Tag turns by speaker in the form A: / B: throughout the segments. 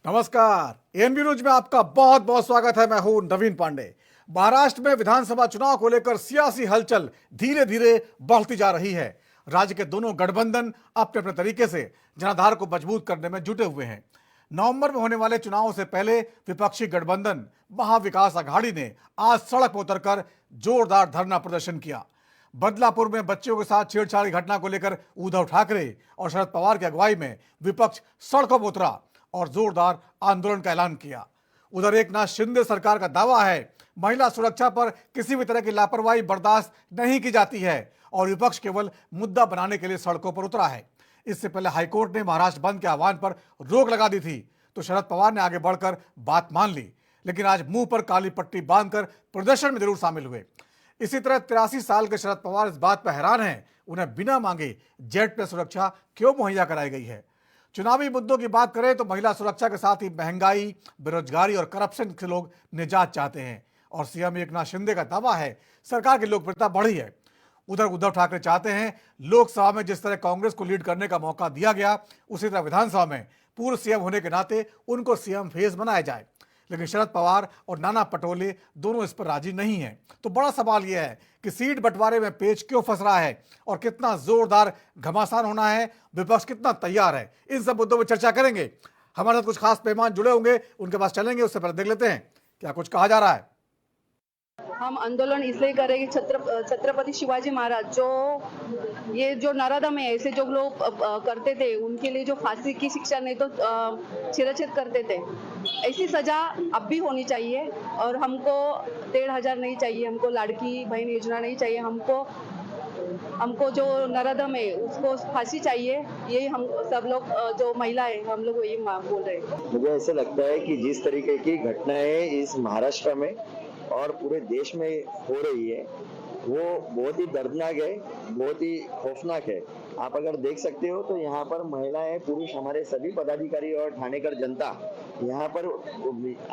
A: नमस्कार। ANB news में आपका बहुत बहुत स्वागत है। मैं हूं नवीन पांडे। महाराष्ट्र में विधानसभा चुनाव को लेकर सियासी हलचल धीरे धीरे बढ़ती जा रही है। राज्य के दोनों गठबंधन अपने अपने तरीके से जनाधार को मजबूत करने में जुटे हुए हैं। नवंबर में होने वाले चुनावों से पहले विपक्षी गठबंधन महाविकास अघाड़ी ने आज सड़क पर उतरकर जोरदार धरना प्रदर्शन किया। बदलापुर में बच्चों के साथ छेड़छाड़ की घटना को लेकर उद्धव ठाकरे और शरद पवार की अगुवाई में विपक्ष सड़कों पर उतरा और जोरदार आंदोलन का ऐलान किया। उधर एकनाथ शिंदे सरकार का दावा है महिला सुरक्षा पर किसी भी तरह की लापरवाही बर्दाश्त नहीं की जाती है और विपक्ष केवल मुद्दा बनाने के लिए सड़कों पर उतरा है। इससे पहले हाईकोर्ट ने महाराष्ट्र बंद के आह्वान पर रोक लगा दी थी तो शरद पवार ने आगे बढ़कर बात मान ली, लेकिन आज मुंह पर काली पट्टी बांधकर प्रदर्शन में जरूर शामिल हुए। इसी तरह 83 साल के शरद पवार इस बात पर हैरान हैं उन्हें बिना मांगे जेट पे सुरक्षा क्यों मुहैया कराई गई है। चुनावी मुद्दों की बात करें तो महिला सुरक्षा के साथ ही महंगाई, बेरोजगारी और करप्शन से लोग निजात चाहते हैं और सीएम एकनाथ शिंदे का दावा है सरकार की लोकप्रियता बढ़ी है। उधर उद्धव ठाकरे चाहते हैं लोकसभा में जिस तरह कांग्रेस को लीड करने का मौका दिया गया उसी तरह विधानसभा में पूर्व सीएम होने के नाते उनको सीएम फेस बनाया जाए, लेकिन शरद पवार और नाना पटोले दोनों इस पर राजी नहीं हैं। तो बड़ा सवाल यह है कि सीट बंटवारे में पेच क्यों फंस रहा है और कितना जोरदार घमासान होना है, विपक्ष कितना तैयार है। इन सब मुद्दों पर चर्चा करेंगे। हमारे साथ कुछ खास मेहमान जुड़े होंगे, उनके पास चलेंगे। उससे पहले देख लेते हैं क्या कुछ कहा जा रहा है।
B: हम आंदोलन इसलिए करेंगे छत्रपति शिवाजी महाराज जो नराधम है ऐसे जो लोग करते थे उनके लिए जो फांसी की शिक्षा नहीं तो शिरच्छेद करते थे, ऐसी सजा अब भी होनी चाहिए। और हमको 1,500 नहीं चाहिए, हमको लाड़की बहन योजना नहीं चाहिए, हमको जो नराधम है उसको फांसी चाहिए। यही हम सब लोग जो महिला है हम लोग यही बोल रहे हैं।
C: मुझे ऐसा लगता है कि जिस तरीके की घटनाएं इस महाराष्ट्र में और पूरे देश में हो रही है वो बहुत ही दर्दनाक है, बहुत ही खौफनाक है। आप अगर देख सकते हो तो यहाँ पर महिलाएं, पुरुष, हमारे सभी पदाधिकारी और ठाणेकर जनता यहाँ पर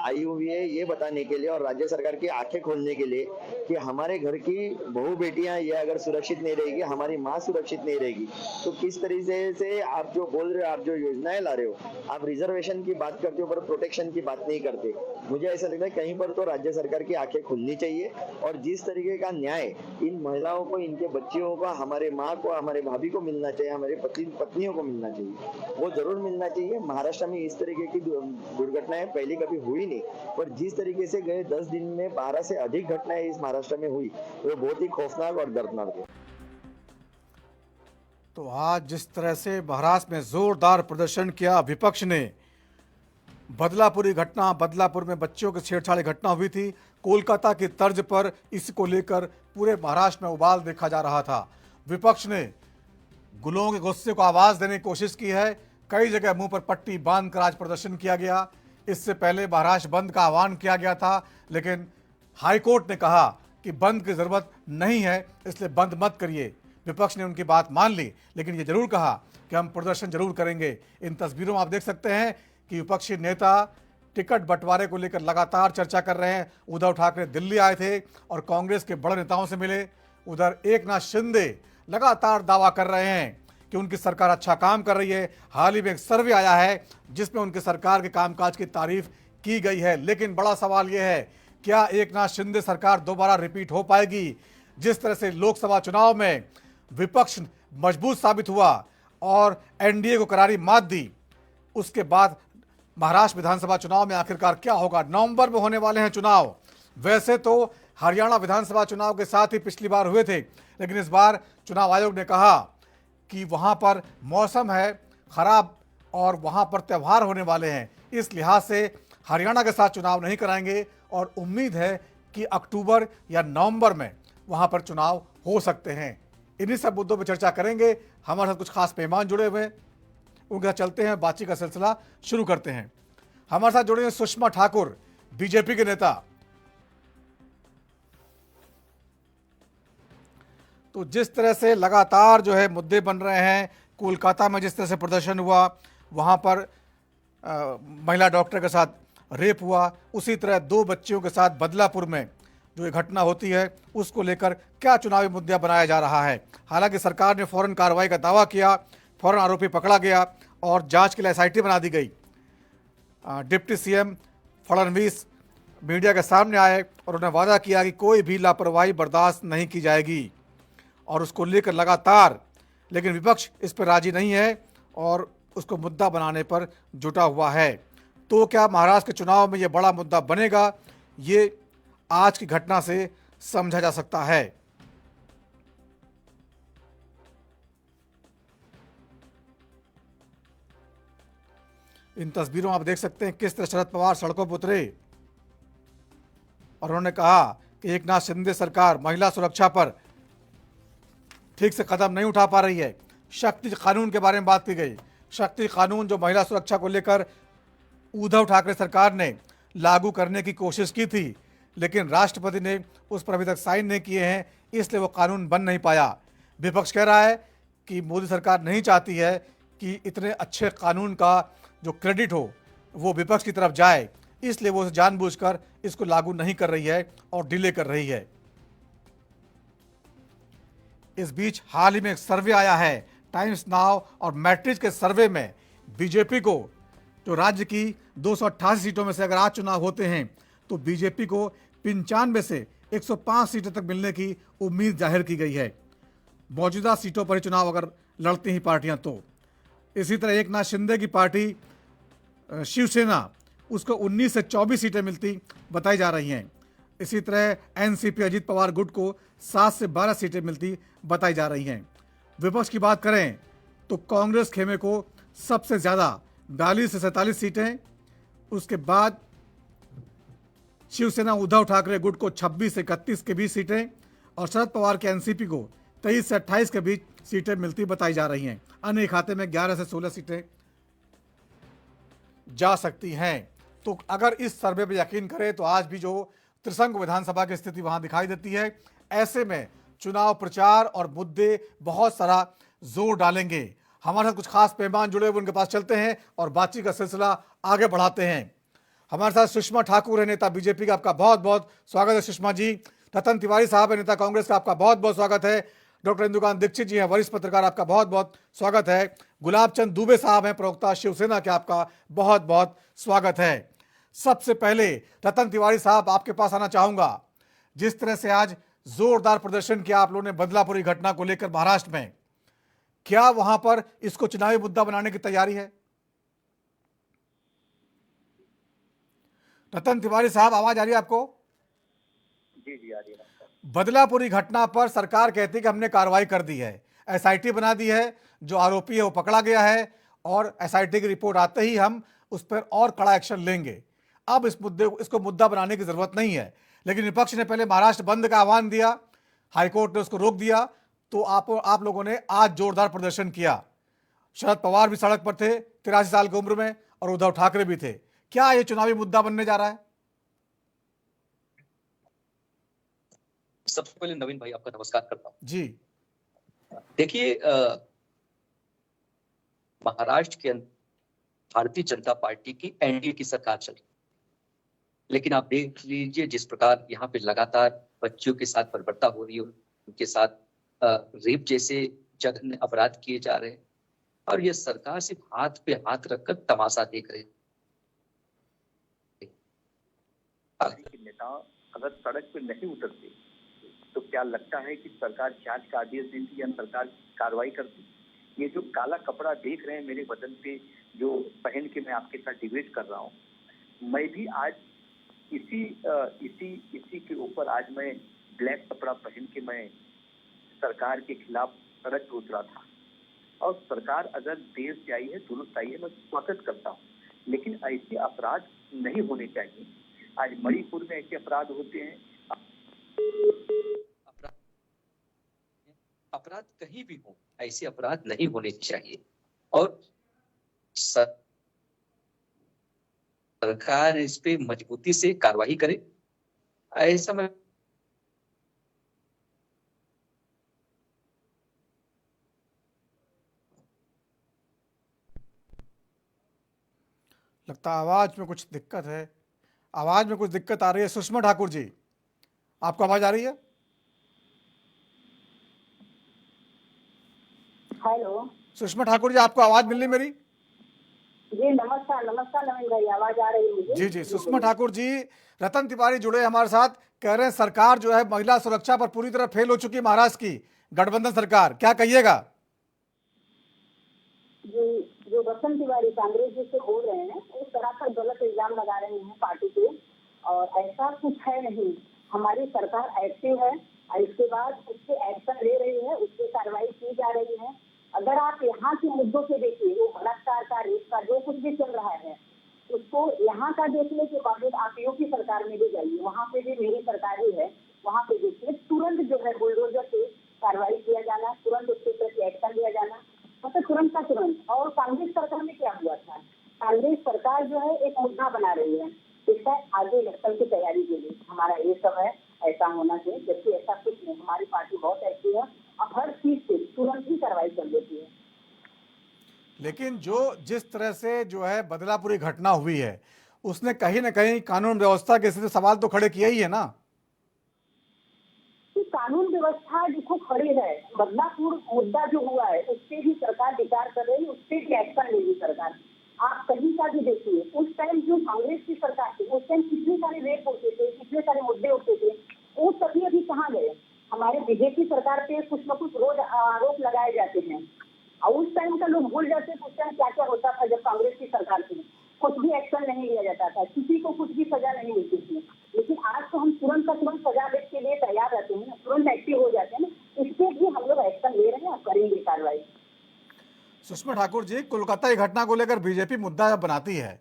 C: आई हुई है ये बताने के लिए और राज्य सरकार की आंखें खोलने के लिए कि हमारे घर की बहू बेटियां ये अगर सुरक्षित नहीं रहेगी, हमारी माँ सुरक्षित नहीं रहेगी तो किस तरीके से आप जो बोल रहे हो, आप जो योजनाएं ला रहे हो, आप रिजर्वेशन की बात करते हो पर प्रोटेक्शन की बात नहीं करते। मुझे ऐसा लगता है कहीं पर तो राज्य सरकार की आंखें खुलनी चाहिए और जिस तरीके का न्याय इन महिलाओं को, इनके बच्चियों को, हमारे माँ को, हमारे भाभी को मिलना चाहिए, हमारे पत्नियों को मिलना चाहिए, वो जरूर मिलना चाहिए। महाराष्ट्र में इस तरीके की दुर्घटनाएं पहले कभी हुई नहीं, पर जिस तरीके से गए 10 दिन में 12 से अधिक घटनाएं इस महाराष्ट्र में हुई वो बहुत ही खौफनाक और दर्दनाक है।
A: तो आज जिस तरह से महाराष्ट्र में जोरदार प्रदर्शन किया विपक्ष ने, बदलापुरी घटना, बदलापुर में बच्चों की छेड़छाड़ घटना हुई थी, कोलकाता की तर्ज पर इसको लेकर पूरे महाराष्ट्र में उबाल देखा जा रहा था। विपक्ष ने गुलों के गुस्से को आवाज देने की कोशिश की है। कई जगह मुंह पर पट्टी बांधकर आज प्रदर्शन किया गया। इससे पहले महाराष्ट्र बंद का आह्वान किया गया था, लेकिन हाईकोर्ट ने कहा कि बंद की जरूरत नहीं है, इसलिए बंद मत करिए। विपक्ष ने उनकी बात मान ली, लेकिन ये जरूर कहा कि हम प्रदर्शन जरूर करेंगे। इन तस्वीरों में आप देख सकते हैं कि विपक्षी नेता टिकट बंटवारे को लेकर लगातार चर्चा कर रहे हैं। उद्धव ठाकरे दिल्ली आए थे और कांग्रेस के बड़े नेताओं से मिले। उधर एकनाथ शिंदे लगातार दावा कर रहे हैं कि उनकी सरकार अच्छा काम कर रही है। हाल ही में एक सर्वे आया है जिसमें उनकी सरकार के कामकाज की तारीफ की गई है, लेकिन बड़ा सवाल यह है क्या एकनाथ शिंदे सरकार दोबारा रिपीट हो पाएगी। जिस तरह से लोकसभा चुनाव में विपक्ष मजबूत साबित हुआ और एनडीए को करारी मात दी, उसके बाद महाराष्ट्र विधानसभा चुनाव में आखिरकार क्या होगा। नवंबर में होने वाले हैं चुनाव। वैसे तो हरियाणा विधानसभा चुनाव के साथ ही पिछली बार हुए थे, लेकिन इस बार चुनाव आयोग ने कहा कि वहां पर मौसम है खराब और वहां पर त्यौहार होने वाले हैं, इस लिहाज से हरियाणा के साथ चुनाव नहीं कराएंगे और उम्मीद है कि अक्टूबर या नवंबर में वहां पर चुनाव हो सकते हैं। इन्हीं सब मुद्दों पर चर्चा करेंगे। हमारे साथ कुछ खास मेहमान जुड़े हुए हैं, उनके साथ चलते हैं, बातचीत का सिलसिला शुरू करते हैं। हमारे साथ जुड़े हैं सुषमा ठाकुर, बीजेपी के नेता। तो जिस तरह से लगातार जो है मुद्दे बन रहे हैं, कोलकाता में जिस तरह से प्रदर्शन हुआ, वहां पर महिला डॉक्टर के साथ रेप हुआ, उसी तरह 2 बच्चियों के साथ बदलापुर में जो ये घटना होती है उसको लेकर क्या चुनावी मुद्दा बनाया जा रहा है। हालांकि सरकार ने फौरन कार्रवाई का दावा किया, फौरन आरोपी पकड़ा गया और जांच के लिए एसआईटी बना दी गई। डिप्टी सीएम फडणवीस मीडिया के सामने आए और उन्होंने वादा किया कि कोई भी लापरवाही बर्दाश्त नहीं की जाएगी और उसको लेकर लगातार, लेकिन विपक्ष इस पर राजी नहीं है और उसको मुद्दा बनाने पर जुटा हुआ है। तो क्या महाराष्ट्र के चुनाव में ये बड़ा मुद्दा बनेगा, ये आज की घटना से समझा जा सकता है। इन तस्वीरों में आप देख सकते हैं किस तरह शरद पवार सड़कों पर उतरे और उन्होंने कहा कि एकनाथ शिंदे सरकार महिला सुरक्षा पर ठीक से कदम नहीं उठा पा रही है। शक्ति कानून के बारे में बात की गई। शक्ति कानून जो महिला सुरक्षा को लेकर उद्धव ठाकरे सरकार ने लागू करने की कोशिश की थी, लेकिन राष्ट्रपति ने उस पर अभी तक साइन नहीं किए हैं, इसलिए वो कानून बन नहीं पाया। विपक्ष कह रहा है कि मोदी सरकार नहीं चाहती है कि इतने अच्छे कानून का जो क्रेडिट हो वो विपक्ष की तरफ जाए, इसलिए वो जानबूझकर इसको लागू नहीं कर रही है और डिले कर रही है। इस बीच हाल ही में एक सर्वे आया है टाइम्स नाउ और मैट्रिक्स के सर्वे में बीजेपी को जो राज्य की 288 सीटों में से अगर आज चुनाव होते हैं तो बीजेपी को 95 से 105 सीटों तक मिलने की उम्मीद जाहिर की गई है। मौजूदा सीटों पर चुनाव अगर लड़ती ही पार्टियां तो इसी तरह एकनाथ शिंदे की पार्टी शिवसेना, उसको 19 से 24 सीटें मिलती बताई जा रही हैं। इसी तरह एनसीपी अजीत पवार गुट को 7 से 12 सीटें मिलती बताई जा रही हैं। विपक्ष की बात करें तो कांग्रेस खेमे को सबसे ज़्यादा 42 से 47 सीटें, उसके बाद शिवसेना उद्धव ठाकरे गुट को 26 से 31 के बीच सीटें और शरद पवार के एनसीपी को 23 से 28 के बीच सीटें मिलती बताई जा रही हैं। अन्य खाते में 11 से 16 सीटें जा सकती हैं। तो अगर इस सर्वे पर यकीन करें तो आज भी जो त्रिशंकु विधानसभा की स्थिति वहां दिखाई देती है। ऐसे में चुनाव प्रचार और मुद्दे बहुत सारा जोर डालेंगे। हमारे साथ कुछ खास मेहमान जुड़े हुए, उनके पास चलते हैं और बातचीत का सिलसिला आगे बढ़ाते हैं। हमारे साथ सुषमा ठाकुर है, नेता बीजेपी का, आपका बहुत बहुत स्वागत है सुषमा जी। रतन तिवारी साहब है, नेता कांग्रेस का, आपका बहुत बहुत स्वागत है। डॉक्टर इंदुकांत दीक्षित जी हैं, वरिष्ठ पत्रकार, आपका बहुत बहुत स्वागत है। गुलाब चंद दुबे साहब हैं, प्रवक्ता शिवसेना के, आपका बहुत बहुत स्वागत है। सबसे पहले रतन तिवारी साहब आपके पास आना चाहूंगा। जिस तरह से आज जोरदार प्रदर्शन किया आप लोगों ने बदलापुरी घटना को लेकर महाराष्ट्र में, क्या वहां पर इसको चुनावी मुद्दा बनाने की तैयारी है? रतन तिवारी साहब, आवाज आ रही है आपको?
D: जी जी आ रही है।
A: बदलापुरी घटना पर सरकार कहती है कि हमने कार्रवाई कर दी है, एसआईटी बना दी है, जो आरोपी है वो पकड़ा गया है और एसआईटी की रिपोर्ट आते ही हम उस पर और कड़ा एक्शन लेंगे। अब इसको मुद्दा बनाने की जरूरत नहीं है। लेकिन विपक्ष ने पहले महाराष्ट्र बंद का आह्वान दिया, हाईकोर्ट ने उसको रोक दिया, तो आप लोगों ने आज जोरदार प्रदर्शन किया। शरद पवार भी सड़क पर थे 83 साल की उम्र में और उद्धव ठाकरे भी थे। क्या ये चुनावी मुद्दा बनने जा रहा है?
D: सबसे पहले नवीन भाई आपका नमस्कार करता हूँ
A: जी।
D: देखिए, महाराष्ट्र के अंदर भारतीय जनता पार्टी की एनडीए की सरकार चल रही, लेकिन आप देख लीजिए जिस प्रकार यहाँ पे लगातार बच्चियों के साथ बर्बरता हो रही है, उनके साथ रेप जैसे जघन्य अपराध किए जा रहे हैं और ये सरकार सिर्फ हाथ पे हाथ रखकर तमाशा देख रहे हैं।
E: नेता अगर सड़क पे नहीं उतरते तो क्या लगता है कि सरकार जांच का आदेश देती या सरकार कार्रवाई करती? ये जो काला कपड़ा देख रहे हैं मेरे बदन पे, जो पहन के मैं आपके साथ डिबेट कर रहा हूँ, मैं भी आज इसी के ऊपर आज मैं ब्लैक कपड़ा पहन के मैं सरकार के खिलाफ सड़क पे उतरा था। और सरकार अगर देर से आई है, दुरुस्त आई है, मैं स्वागत करता हूँ, लेकिन ऐसे अपराध नहीं होने चाहिए। आज मणिपुर में ऐसे अपराध होते हैं।
D: अपराध कहीं भी हो, ऐसे अपराध नहीं होने चाहिए और सरकार इस पे मजबूती से कार्रवाई करे। ऐसा मैं
A: लगता है आवाज में कुछ दिक्कत है, आवाज में कुछ दिक्कत आ रही है। सुषमा ठाकुर जी, आपको आवाज आ रही है?
F: हेलो
A: सुषमा ठाकुर जी, आपको आवाज मिल रही मेरी?
F: जी नमस्कार नवीन भाई, आवाज आ रही है मुझे?
A: जी जी, सुषमा ठाकुर जी, रतन तिवारी जुड़े हमारे साथ, कह रहे हैं सरकार जो है महिला सुरक्षा पर पूरी तरह फेल हो चुकी है महाराष्ट्र की गठबंधन सरकार, क्या कहिएगा?
F: जी, जो रतन तिवारी कांग्रेस जी से बोल रहे हैं वो सरासर गलत इल्जाम लगा रहे हैं पार्टी पे, और ऐसा कुछ है नहीं। हमारी सरकार एक्टिव है और इसके बाद उसके एक्शन ले रही है, उस पर कार्रवाई की जा रही है। अगर आप यहाँ के मुद्दों से देखिए, वो बलात्कार का, रेप का, जो कुछ भी चल रहा है उसको यहाँ का देखने के बावजूद आप यूपी सरकार में भी जाइए, वहाँ पे भी मेरी सरकार ही है, वहाँ पे देखिए तुरंत जो है बुलडोजर से कार्रवाई किया जाना, तुरंत उसके प्रति एक्शन लिया जाना, मतलब तुरंत का तुरंत। और कांग्रेस सरकार में क्या हुआ था, कांग्रेस सरकार जो है एक मुद्दा बना रही है इसका आगे इलेक्शन की तैयारी के लिए, हमारा ये सब है, ऐसा होना चाहिए, जबकि ऐसा कुछ नहीं। हमारी पार्टी बहुत एक्टिव है और हर चीज से तुरंत ही कार्रवाई कर देती है।
A: लेकिन जो जिस तरह से जो है बदलापुरी घटना हुई है, उसने कहीं ना कहीं कानून व्यवस्था के स्थिति सवाल तो खड़े किया ही है ना।
F: कानून व्यवस्था देखो खड़ी है, बदलापुर मुद्दा जो हुआ है उस पर भी सरकार विचार कर रही है, उस पर भी एक्शन लेगी सरकार। आप कहीं का भी देखिए, उस टाइम जो कांग्रेस की सरकार थी उस टाइम कितने सारे रेप होते थे, कितने सारे मुद्दे होते थे, वो सभी अभी कहाँ गए? हमारे बीजेपी सरकार पे कुछ न कुछ रोज आरोप लगाए जाते हैं और उस टाइम का लोग भूल जाते हैं उस टाइम क्या क्या होता था जब कांग्रेस की सरकार थी। कुछ भी एक्शन नहीं लिया जाता था, किसी को कुछ भी सजा नहीं मिलती थी। लेकिन आज तो हम तुरंत का तुरंत सजा देने के लिए तैयार रहते हैं, तुरंत एक्टिव हो जाते हैं ना, इस पे भी हम लोग एक्शन ले रहे हैं और करेंगे कार्रवाई।
A: सुषमा ठाकुर जी, कोलकाता की घटना को लेकर बीजेपी मुद्दा जब बनाती है,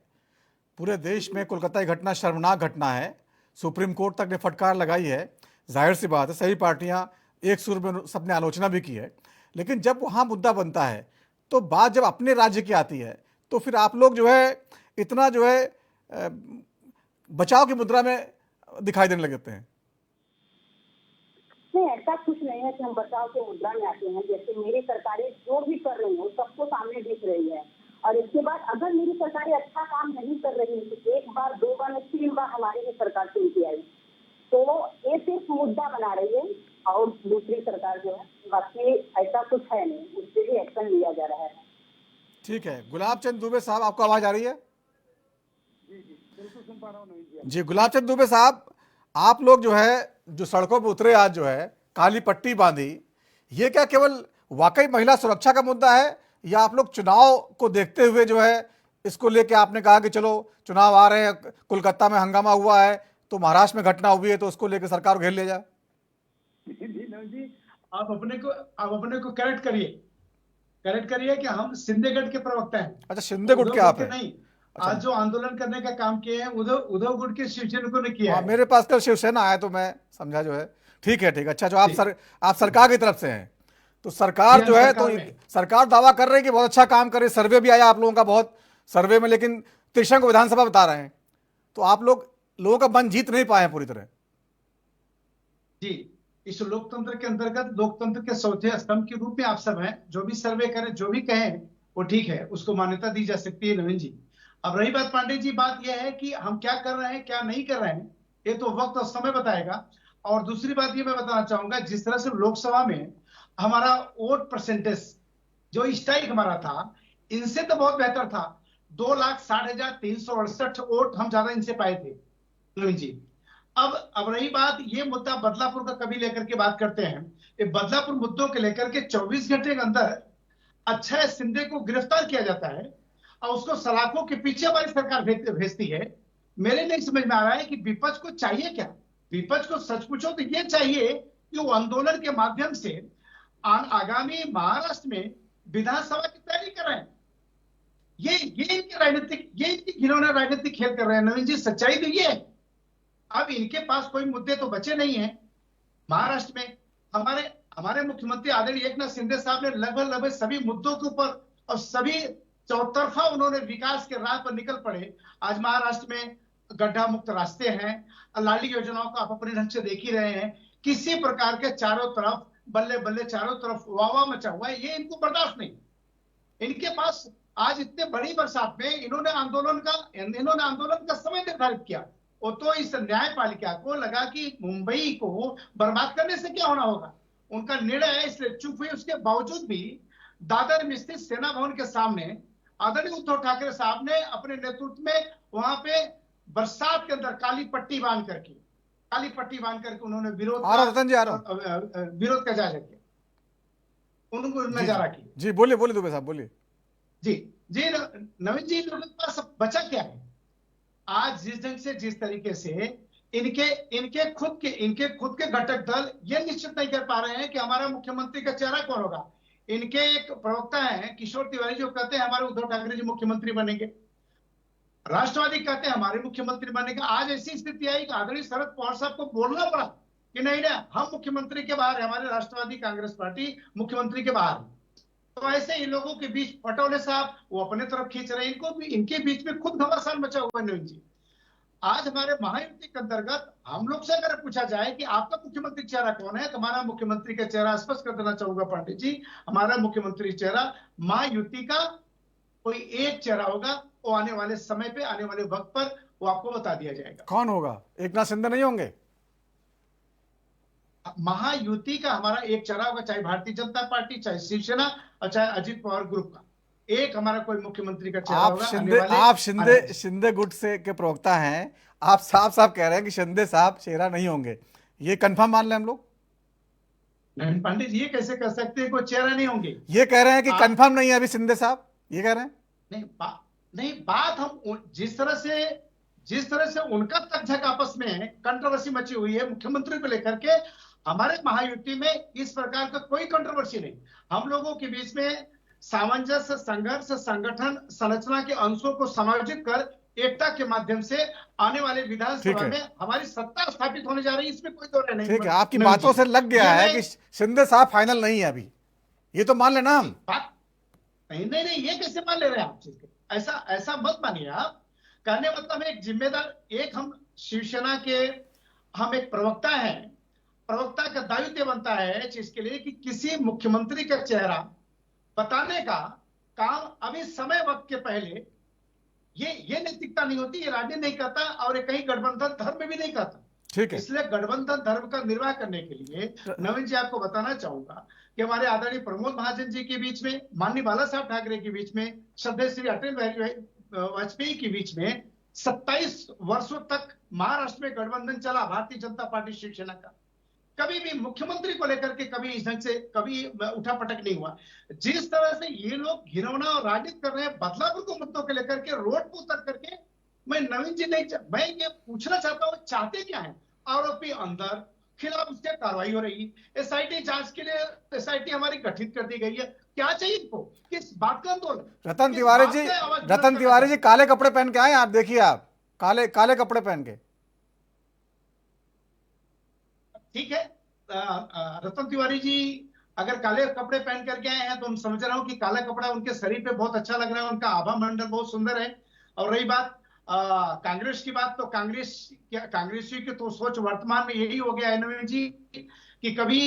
A: पूरे देश में कोलकाता की घटना शर्मनाक घटना है, सुप्रीम कोर्ट तक ने फटकार लगाई है, जाहिर सी बात है सभी पार्टियां एक सुर में सबने आलोचना भी की है। लेकिन जब वहाँ मुद्दा बनता है तो बात जब अपने राज्य की आती है तो फिर आप लोग जो है इतना जो है बचाव की मुद्रा में दिखाई देने लगते हैं।
F: नहीं, ऐसा कुछ नहीं है कि हम बचाव के मुद्दा में आते हैं। जैसे मेरी सरकारें जो भी कर रही है सबको सामने दिख रही है, और इसके बाद अगर मेरी सरकारें अच्छा काम नहीं कर रही है तो एक बार, दो बार, 3 बार हमारी भी सरकार चुनती आई, तो ये सिर्फ मुद्दा बना रही है और दूसरी सरकार जो है, बाकी ऐसा कुछ है नहीं, उस पर भी एक्शन लिया जा रहा है।
A: ठीक है, गुलाब चंद दुबे साहब, आपको आवाज आ रही है? जी, गुलाब चंद दुबे साहब, आप लोग जो है जो सड़कों पर उतरे आज, जो है काली पट्टी बांधी, ये क्या केवल वाकई महिला सुरक्षा का मुद्दा है या आप लोग चुनाव को देखते हुए जो है इसको लेके आपने कहा कि चलो चुनाव आ रहे हैं, कोलकाता में हंगामा हुआ है तो महाराष्ट्र में घटना हुई है तो उसको लेकर सरकार घेर ले जाए?
G: जी, आप अपने को करेक्ट करिए कि हम सिंधेगढ़ के प्रवक्ता हैं।
A: अच्छा, सिंधेगढ़ के आप हैं?
G: नहीं,
A: अच्छा।
G: आज जो आंदोलन करने का काम किए हैं उद्धव गुट के शिवसैनिकों ने किया है।
A: मेरे पास कल शिवसेना आया तो मैं समझा जो है ठीक है। अच्छा, जो आप सरकार की तरफ से हैं तो सरकार जो है तो सरकार दावा कर रही है कि बहुत अच्छा काम करे, सर्वे भी आया आप लोगों का बहुत सर्वे में, लेकिन त्रिशंक विधानसभा बता रहे हैं तो आप लोगों का मन जीत नहीं पाए हैं पूरी तरह।
G: जी, इस लोकतंत्र के अंतर्गत लोकतंत्र के चौथे स्तंभ के रूप में आप सब हैं, जो भी सर्वे करें, जो भी कहें वो ठीक है, उसको मान्यता दी जा सकती है। नवीन जी, अब रही बात पांडे जी, बात यह है कि हम क्या कर रहे हैं क्या नहीं कर रहे हैं, ये तो वक्त और समय बताएगा। और दूसरी बात ये मैं बताना चाहूंगा, जिस तरह से लोकसभा में हमारा वोट परसेंटेज जो स्ट्राइक हमारा था, इनसे तो बहुत बेहतर था। 2,60,368 वोट हम ज्यादा इनसे पाए थे नवीन जी। अब रही बात, ये मुद्दा बदलापुर का कभी लेकर के बात करते हैं, ये बदलापुर मुद्दों के लेकर के 24 घंटे के अंदर अक्षय सिंधे को गिरफ्तार किया जाता है और उसको सलाखों के पीछे हमारी सरकार भेजती है। मेरे नहीं समझ में आ रहा है कि विपक्ष को चाहिए क्या। विपक्ष को सच पूछो तो ये चाहिए कि वो आंदोलन के माध्यम से आगामी महाराष्ट्र में विधानसभा की तैयारी कर रहे हैं। ये इनके राजनीतिक, ये इनकी घिनौना राजनीतिक खेल कर रहे हैं। नवीन जी, सच्चाई तो ये है, अब इनके पास कोई मुद्दे तो बचे नहीं है महाराष्ट्र में। हमारे मुख्यमंत्री आदरणीय एकनाथ शिंदे साहब ने लगभग सभी मुद्दों के ऊपर और सभी चौतरफा उन्होंने विकास के राह पर निकल पड़े। आज महाराष्ट्र में गड्ढा मुक्त रास्ते हैं, लाडली योजनाओं को आप अपने ढंग से देख ही रहे हैं, किसी प्रकार के चारों तरफ बल्ले बल्ले चारों तरफ वावा मचा हुआ है, ये इनको बर्दाश्त नहीं। इनके पास आज इतने बड़ी बरसात में इन्होंने आंदोलन का समय निर्धारित किया। वो तो इस न्यायपालिका को लगा कि मुंबई को बर्बाद करने से क्या होना होगा, उनका निर्णय है, इसलिए चुप हुई। उसके बावजूद भी दादर में स्थित सेना भवन के सामने आदरणीय उद्धव ठाकरे साहब ने अपने नेतृत्व में वहां पे बरसात के अंदर काली पट्टी बांध करके उन्होंने विरोध का जायजा किया, उनको नजारा किया।
A: जी बोलिए दुबे साहब बोलिए।
G: जी नवीन जी, लोगों के पास बचा क्या है? आज जिस ढंग से जिस तरीके से इनके खुद के घटक दल ये निश्चित नहीं कर पा रहे हैं कि हमारा मुख्यमंत्री का चेहरा कौन होगा। इनके एक प्रवक्ता हैं किशोर तिवारी, जो कहते हैं हमारे उद्धव ठाकरे जी मुख्यमंत्री बनेंगे, राष्ट्रवादी कहते हैं हमारे मुख्यमंत्री बनेंगे। आज ऐसी स्थिति आई कि आदरणीय शरद पवार साहब को बोलना पड़ा कि नहीं हम मुख्यमंत्री के बाहर है, हमारे राष्ट्रवादी कांग्रेस पार्टी मुख्यमंत्री के बाहर। तो ऐसे इन लोगों के बीच पटोले साहब वो अपने तरफ खींच रहे हैं, इनको भी इनके बीच में खुद घमासान मचा हुआ है। नवीन जी, आज हमारे महायुति के अंतर्गत हम लोग से अगर पूछा जाए कि आपका मुख्यमंत्री चेहरा कौन है, तो हमारा मुख्यमंत्री का चेहरा स्पष्ट कर देना चाहूंगा पंडित जी, हमारा मुख्यमंत्री चेहरा महायुति का कोई एक चेहरा होगा, वो आने वाले समय पे, आने वाले वक्त पर वो आपको बता दिया जाएगा।
A: कौन होगा? एकनाथ शिंदे नहीं होंगे?
G: महायुति का हमारा एक चेहरा होगा, चाहे भारतीय जनता पार्टी, चाहे शिवसेना और चाहे अजित पवार ग्रुप का एक हमारा कोई मुख्यमंत्री का चेहरा होगा।
A: आप शिंदे गुट से के प्रवक्ता हैं, आप साफ कह रहे हैं कि शिंदे साहब चेहरा नहीं होंगे, ये कंफर्म मान लें हम लोग?
G: नहीं पंडित जी, ये कैसे कर सकते हैं कोई चेहरा नहीं होंगे?
A: ये कह रहे हैं कि कंफर्म नहीं है अभी शिंदे साहब, ये कह रहे हैं?
G: नहीं बात हम जिस तरह से उनका तकझक आपस में कंट्रोवर्सी मची हुई है मुख्यमंत्री को लेकर के, हमारे महायुति में इस प्रकार का कोई कंट्रोवर्सी नहीं। हम लोगों के बीच में सामंजस्य, संघर्ष, संगठन, संरचना के अंशों को समायोजित कर एकता के माध्यम से आने वाले विधानसभा में हमारी सत्ता स्थापित होने जा रही है, इसमें कोई दो राय नहीं।
A: ठीक है, आपकी बातों से लग गया है कि शिंदे साहब फाइनल नहीं है अभी, ये तो मान लेना हम।
G: नहीं, ये कैसे मान ले रहे हैं आप चीज के? ऐसा मत मानिए आप। कहने मतलब एक जिम्मेदार, एक हम शिवसेना के हम एक प्रवक्ता हैं, प्रवक्ता का दायित्व बनता है चीज के लिए कि किसी मुख्यमंत्री का चेहरा बताने का काम अभी समय वक्त के पहले ये नैतिकता नहीं होती, ये राजनीति नहीं करता और ये कहीं गठबंधन धर्म में भी नहीं करता।
A: ठीक है,
G: इसलिए गठबंधन धर्म का निर्वाह करने के लिए नवीन जी आपको बताना चाहूंगा कि हमारे आदरणीय प्रमोद महाजन जी के बीच में, माननीय बाला साहब ठाकरे के बीच में, श्रद्धेय श्री अटल बिहारी वाजपेयी के बीच में 27 वर्षों तक महाराष्ट्र में गठबंधन चला भारतीय जनता पार्टी शिवसेना का। कभी भी मुख्यमंत्री को लेकर के कभी इस ढंग से कभी उठापटक नहीं हुआ। जिस तरह से ये लोग घिनौना और राजनीति कर रहे हैं बदलापुर को मुद्दों को लेकर के, रोड पर उतर करके, मैं नवीन जी मैं ये पूछना चाहता हूँ चाहते क्या है? आरोपी अंदर, खिलाफ उसके कार्रवाई हो रही है, एसआईटी जांच के लिए एसआईटी हमारी गठित कर दी गई है। क्या चाहिए इनको? किस बात का आंदोलन?
A: रतन तिवारी जी काले कपड़े पहन के आए, आप देखिए, आप काले कपड़े पहन के।
G: ठीक है, रतन तिवारी जी अगर काले कपड़े पहन करके आए हैं तो हम समझ रहा हूँ कि काला कपड़ा उनके शरीर पे बहुत अच्छा लग रहा है, उनका आभा मंडल बहुत सुंदर है। और रही बात कांग्रेस की बात, तो कांग्रेसी की तो सोच वर्तमान में यही हो गया है नवीन जी कि कभी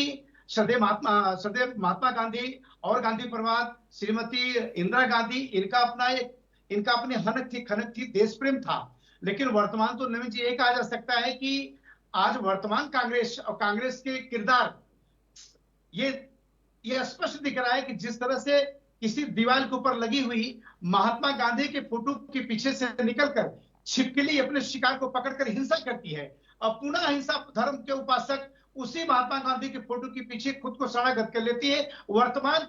G: श्रद्धेय महात्मा गांधी और गांधी परिवार, श्रीमती इंदिरा गांधी, इनका अपनी खनक थी, देश प्रेम था। लेकिन वर्तमान तो नवीन जी ये कहा जा सकता है कि आज वर्तमान कांग्रेस और कांग्रेस के किरदार ये स्पष्ट दिख रहा है कि जिस तरह से किसी दीवार के ऊपर लगी हुई महात्मा गांधी के फोटो के पीछे से निकलकर छिपकली अपने शिकार को पकड़कर हिंसा करती है, और पुनः हिंसा धर्म के उपासक उसी महात्मा गांधी के फोटो के पीछे खुद को शरणागत कर लेती है। वर्तमान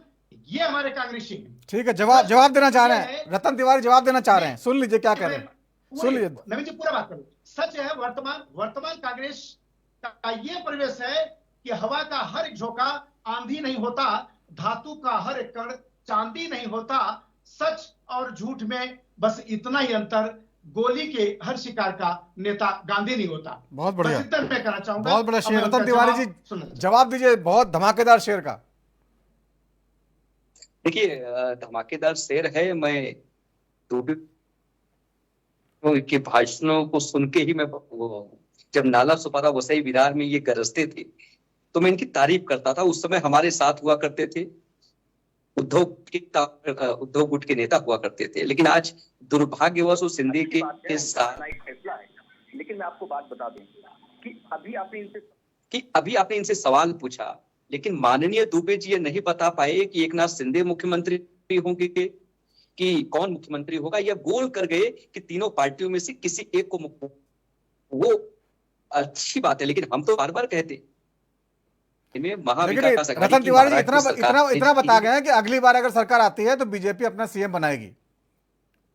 G: ये हमारे कांग्रेसी है।
A: ठीक है, जवाब देना चाह रहे हैं रतन तिवारी, जवाब देना चाह रहे हैं, सुन लीजिए क्या कह रहे हैं, सुन लीजिए
G: नवीन जी, पूरा बात करो। सच है, वर्तमान कांग्रेस का ये परिवेश है कि हवा का हर एक झोंका आंधी नहीं होता, धातु का हर एक कण चांदी नहीं होता, सच और झूठ में बस इतना ही अंतर, गोली के हर शिकार का नेता गांधी नहीं होता।
A: बहुत बढ़िया,
G: मैं कहना चाहूंगा,
A: बहुत बड़ा शेर। रतन तिवारी जी जवाब दीजिए, बहुत धमाकेदार शेर का।
D: देखिए, धमाकेदार शेर है। मैं दुबे के भाषणों को सुन के ही मैं जब नाला सुपारा वसई विरार में ये गरजते थे तो मैं इनकी तारीफ करता था। उस समय हमारे साथ हुआ करते थे, उद्धव गुट के नेता हुआ करते थे, लेकिन आज दुर्भाग्यवश उस सिंधी के साथ।
E: लेकिन मैं आपको बात बता दूं कि
D: अभी आपने इनसे सवाल पूछा, लेकिन माननीय दुबे जी ये नहीं बता पाए कि एकनाथ शिंदे मुख्यमंत्री होंगे, कि कौन मुख्यमंत्री होगा, या गोल कर गए कि तीनों पार्टियों में से किसी एक को वो अच्छी बात है, लेकिन हम तो बार बार कहते इनमें
A: लेकिन
D: महाविकास आघाड़ी
A: रतन
D: की
A: तिवारी जी
D: महाराष्ट्र
A: इतना
D: सरकार
A: इतना
D: ने
A: इतना
D: जीती
A: बता
D: है।
A: गए हैं कि अगली बार अगर सरकार आती है तो बीजेपी अपना सीएम बनाएगी,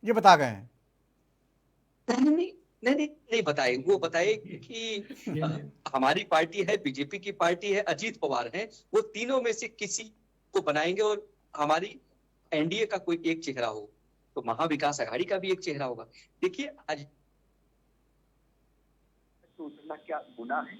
A: ये बता गए हैं।
D: नहीं बताए, वो बताए कि हमारी पार्टी है, बीजेपी की पार्टी है, अजीत पवार है, वो तीनों में से किसी को बनाएंगे और हमारी एनडीए का कोई एक चेहरा हो, तो महाविकास आघाड़ी का भी एक चेहरा होगा। देखिए आज
E: तो उतना क्या गुनाह है?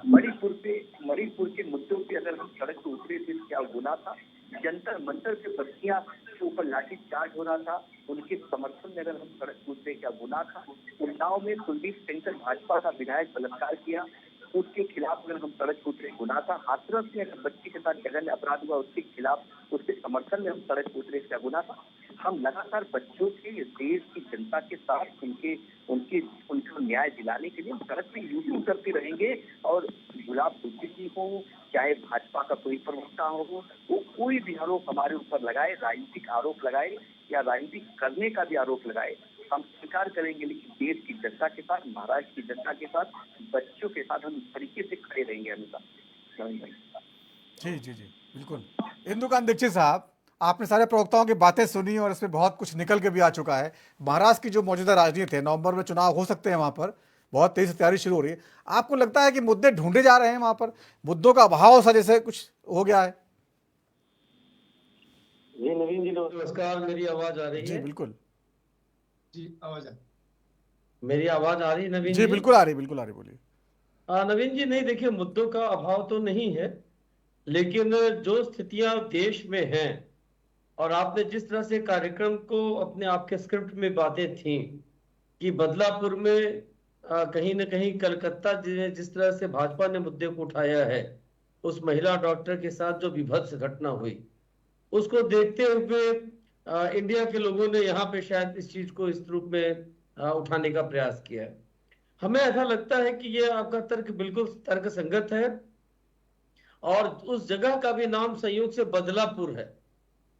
E: मणिपुर के मुद्दों पे अगर हम सड़क पे उतरे थे क्या गुनाह था? जंतर मंतर पे बस्तियां के ऊपर लाठी चार्ज हो रहा था, उनके समर्थन में अगर हम सड़क पे उतरे क्या गुनाह था? उन्नाव में कुलदीप सेंगर भाजपा का विधायक बलात्कार किया, उसके खिलाफ अगर हम सड़क पे उतरे गुनाह था। हाथरस में अगर बच्ची के साथ जघन्य अपराध हुआ, उसके खिलाफ, उसके समर्थन में हम सड़क पे उतरे क्या गुनाह था? हम लगातार बच्चों के, देश की जनता के साथ उनको न्याय दिलाने के लिए सड़क पे यूं करते रहेंगे। और गुलाब बुद्धि जी हो, चाहे भाजपा का कोई प्रवक्ता हो, वो कोई भी आरोप हमारे ऊपर लगाए, राजनीतिक आरोप लगाए या राजनीति करने का भी आरोप लगाए, हम स्वीकार करेंगे, लेकिन देश की जनता के साथ, महाराष्ट्र की जनता के साथ, बच्चों के साथ हम इस तरीके से खड़े रहेंगे हमेशा।
A: जी जी जी बिल्कुल। इंदुकांत दीक्षित साहब, आपने सारे प्रवक्ताओं की बातें सुनी और इसमें बहुत कुछ निकल के भी आ चुका है। महाराष्ट्र की जो मौजूदा राजनीति है, नवंबर में चुनाव हो सकते हैं, वहाँ पर बहुत तेजी से तैयारी शुरू हो रही है। आपको लगता है कि मुद्दे ढूंढे जा रहे हैं वहाँ पर, मुद्दों का अभाव सा जैसे कुछ हो गया है?
H: जी नवीन जी नमस्कार, मेरी आवाज आ रही
A: जी
H: है?
A: बिल्कुल।
G: जी आवाज
H: मेरी आवाज आ रही है नवीन
A: जी बिल्कुल आ रही, बिल्कुल आ रही, बोलिए।
H: नवीन जी, नहीं देखिए, मुद्दों का अभाव तो नहीं है, लेकिन जो स्थितियां देश में हैं और आपने जिस तरह से कार्यक्रम को अपने आपके स्क्रिप्ट में बातें थी कि बदलापुर में कहीं न कहीं कलकत्ता जिस तरह से भाजपा ने मुद्दे को उठाया है, उस महिला डॉक्टर के साथ जो विभत्स घटना हुई, उसको देखते हुए इंडिया के लोगों ने यहाँ पे शायद इस चीज को इस रूप में उठाने का प्रयास किया है। हमें ऐसा लगता है कि ये आपका तर्क बिल्कुल तर्क संगत है, और उस जगह का भी नाम संयोग से बदलापुर है।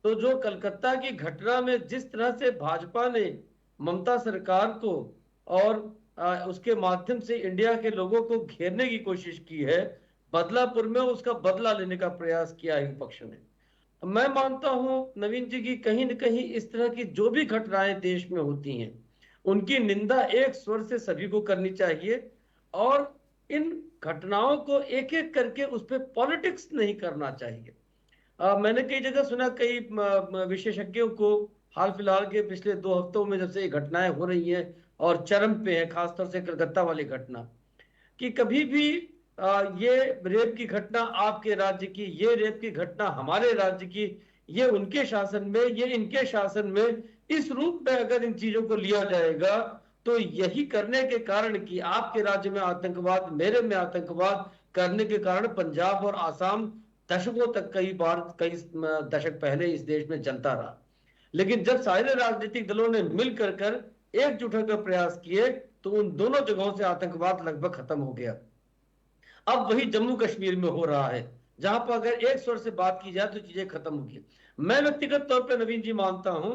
H: तो जो कलकत्ता की घटना में जिस तरह से भाजपा ने ममता सरकार को और उसके माध्यम से इंडिया के लोगों को घेरने की कोशिश की है, बदलापुर में उसका बदला लेने का प्रयास किया है विपक्ष ने। मैं मानता हूं नवीन जी की कहीं न कहीं इस तरह की जो भी घटनाएं देश में होती हैं, उनकी निंदा एक स्वर से सभी को करनी चाहिए, और इन घटनाओं को एक एक करके उस पर पॉलिटिक्स नहीं करना चाहिए। मैंने कई जगह सुना, कई विशेषज्ञों को हाल फिलहाल के पिछले 2 हफ्तों में जब से ये घटनाएं हो रही हैं और चरम पे है, खासतौर से कलकत्ता वाली घटना, कि कभी भी ये रेप की घटना आपके राज्य की, ये रेप की घटना हमारे राज्य की, ये उनके शासन में, ये इनके शासन में, इस रूप में अगर इन चीजों को लिया जाएगा तो यही करने के कारण कि आपके राज्य में आतंकवाद, मेरे में आतंकवाद करने के कारण पंजाब और आसाम दशकों तक, कई दशक पहले इस देश में जलता रहा। लेकिन जब सारे राजनीतिक दलों ने मिलकर कर एकजुट होकर प्रयास किए तो उन दोनों जगहों से आतंकवाद लगभग खत्म हो गया। अब वही जम्मू कश्मीर में हो रहा है, जहां पर अगर एक स्वर से बात की जाए तो चीजें खत्म होगी। मैं व्यक्तिगत तौर पर नवीन जी मानता हूं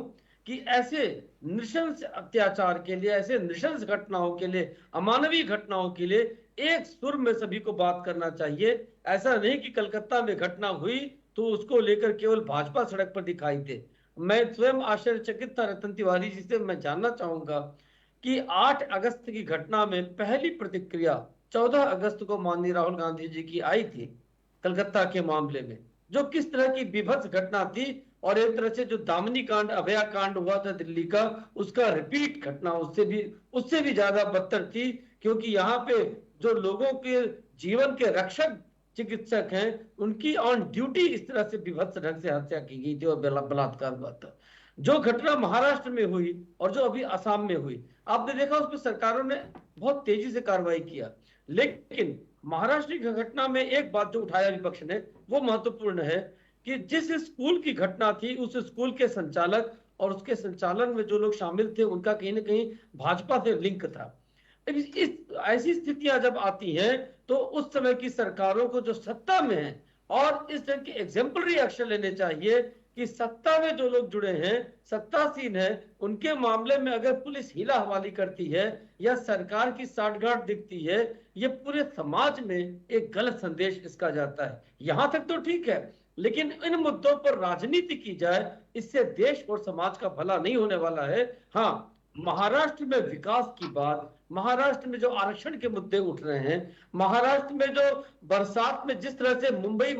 H: कि ऐसे नृशंस अत्याचार के लिए, ऐसे नृशंस घटनाओं के लिए, अमानवीय घटनाओं के लिए एक सुर में सभी को बात करना चाहिए। ऐसा नहीं कि कलकत्ता में घटना हुई तो उसको लेकर केवल भाजपा सड़क पर दिखाई दे। मैं स्वयं आश्चर्यचकित था रतन तिवारी जी से मैं जानना चाहूंगा कि 8 अगस्त की घटना में पहली प्रतिक्रिया 14 अगस्त को माननीय राहुल गांधी जी की आई थी कलकत्ता के मामले में, जो किस तरह की विभत्स घटना थी, और एक तरह से जो दामिनी कांड, अभया कांड हुआ था दिल्ली का, उसका रिपीट घटना उससे भी ज्यादा बदतर थी, क्योंकि यहाँ पे जो लोगों के जीवन के रक्षक चिकित्सक हैं, उनकी ऑन ड्यूटी इस तरह से विभत्स ढंग से हत्या की गई थी और बलात्कार हुआ था। जो घटना महाराष्ट्र में हुई और जो अभी असम में हुई, आपने देखा उसमें सरकारों ने बहुत तेजी से कार्रवाई किया, लेकिन महाराष्ट्र की घटना में एक बात जो उठाया विपक्ष ने, वो महत्वपूर्ण है कि जिस स्कूल की घटना थी, उस स्कूल के संचालक और उसके संचालन में जो लोग शामिल थे, उनका कहीं ना कहीं भाजपा से लिंक था। इस ऐसी स्थितियां जब आती हैं तो उस समय की सरकारों को जो सत्ता में है, और इस तरह के एग्जाम्पलरी एक्शन लेने चाहिए कि सत्ता में जो लोग जुड़े हैं, सत्तासीन है, उनके मामले में अगर पुलिस हीला हवाली करती है या सरकार की साठगांठ दिखती है, ये पूरे समाज में एक गलत संदेश इसका जाता है। यहां तक तो ठीक है, लेकिन इन मुद्दों पर राजनीति की जाए, इससे देश और समाज का भला नहीं होने वाला है। हाँ, महाराष्ट्र में विकास की बात, महाराष्ट्र में जो आरक्षण के मुद्दे उठ रहे हैं, महाराष्ट्र में जो बरसात में जिस तरह से मुंबई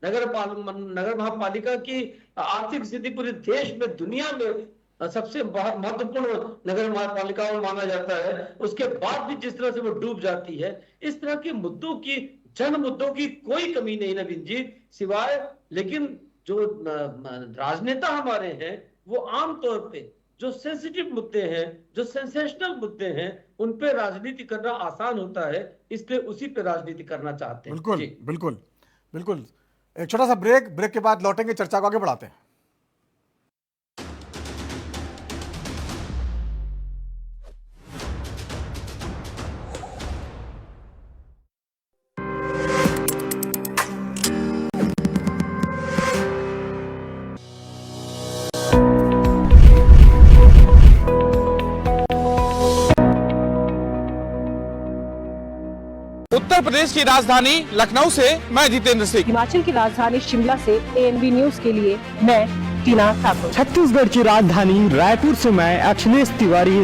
H: नगर महापालिका की आर्थिक स्थिति पूरे देश में, दुनिया में सबसे महत्वपूर्ण नगर महापालिका में माना जाता है, उसके बाद भी जिस तरह से वो डूब जाती है, इस तरह के मुद्दों की, जन मुद्दों की कोई कमी नहीं नवीन जी, सिवाय लेकिन जो राजनेता हमारे हैं वो आमतौर पे जो सेंसिटिव मुद्दे हैं, जो सेंसेशनल मुद्दे हैं, उन पे राजनीति करना आसान होता है, इसलिए उसी पे राजनीति करना चाहते हैं।
A: बिल्कुल बिल्कुल बिल्कुल। एक छोटा सा ब्रेक के बाद लौटेंगे, चर्चा को आगे बढ़ाते हैं।
I: उत्तर प्रदेश की राजधानी लखनऊ से मैं जितेंद्र सिंह।
J: हिमाचल की राजधानी शिमला से ANB न्यूज के लिए मैं टीना ठाकुर।
K: छत्तीसगढ़ की राजधानी रायपुर से मैं अखिलेश तिवारी।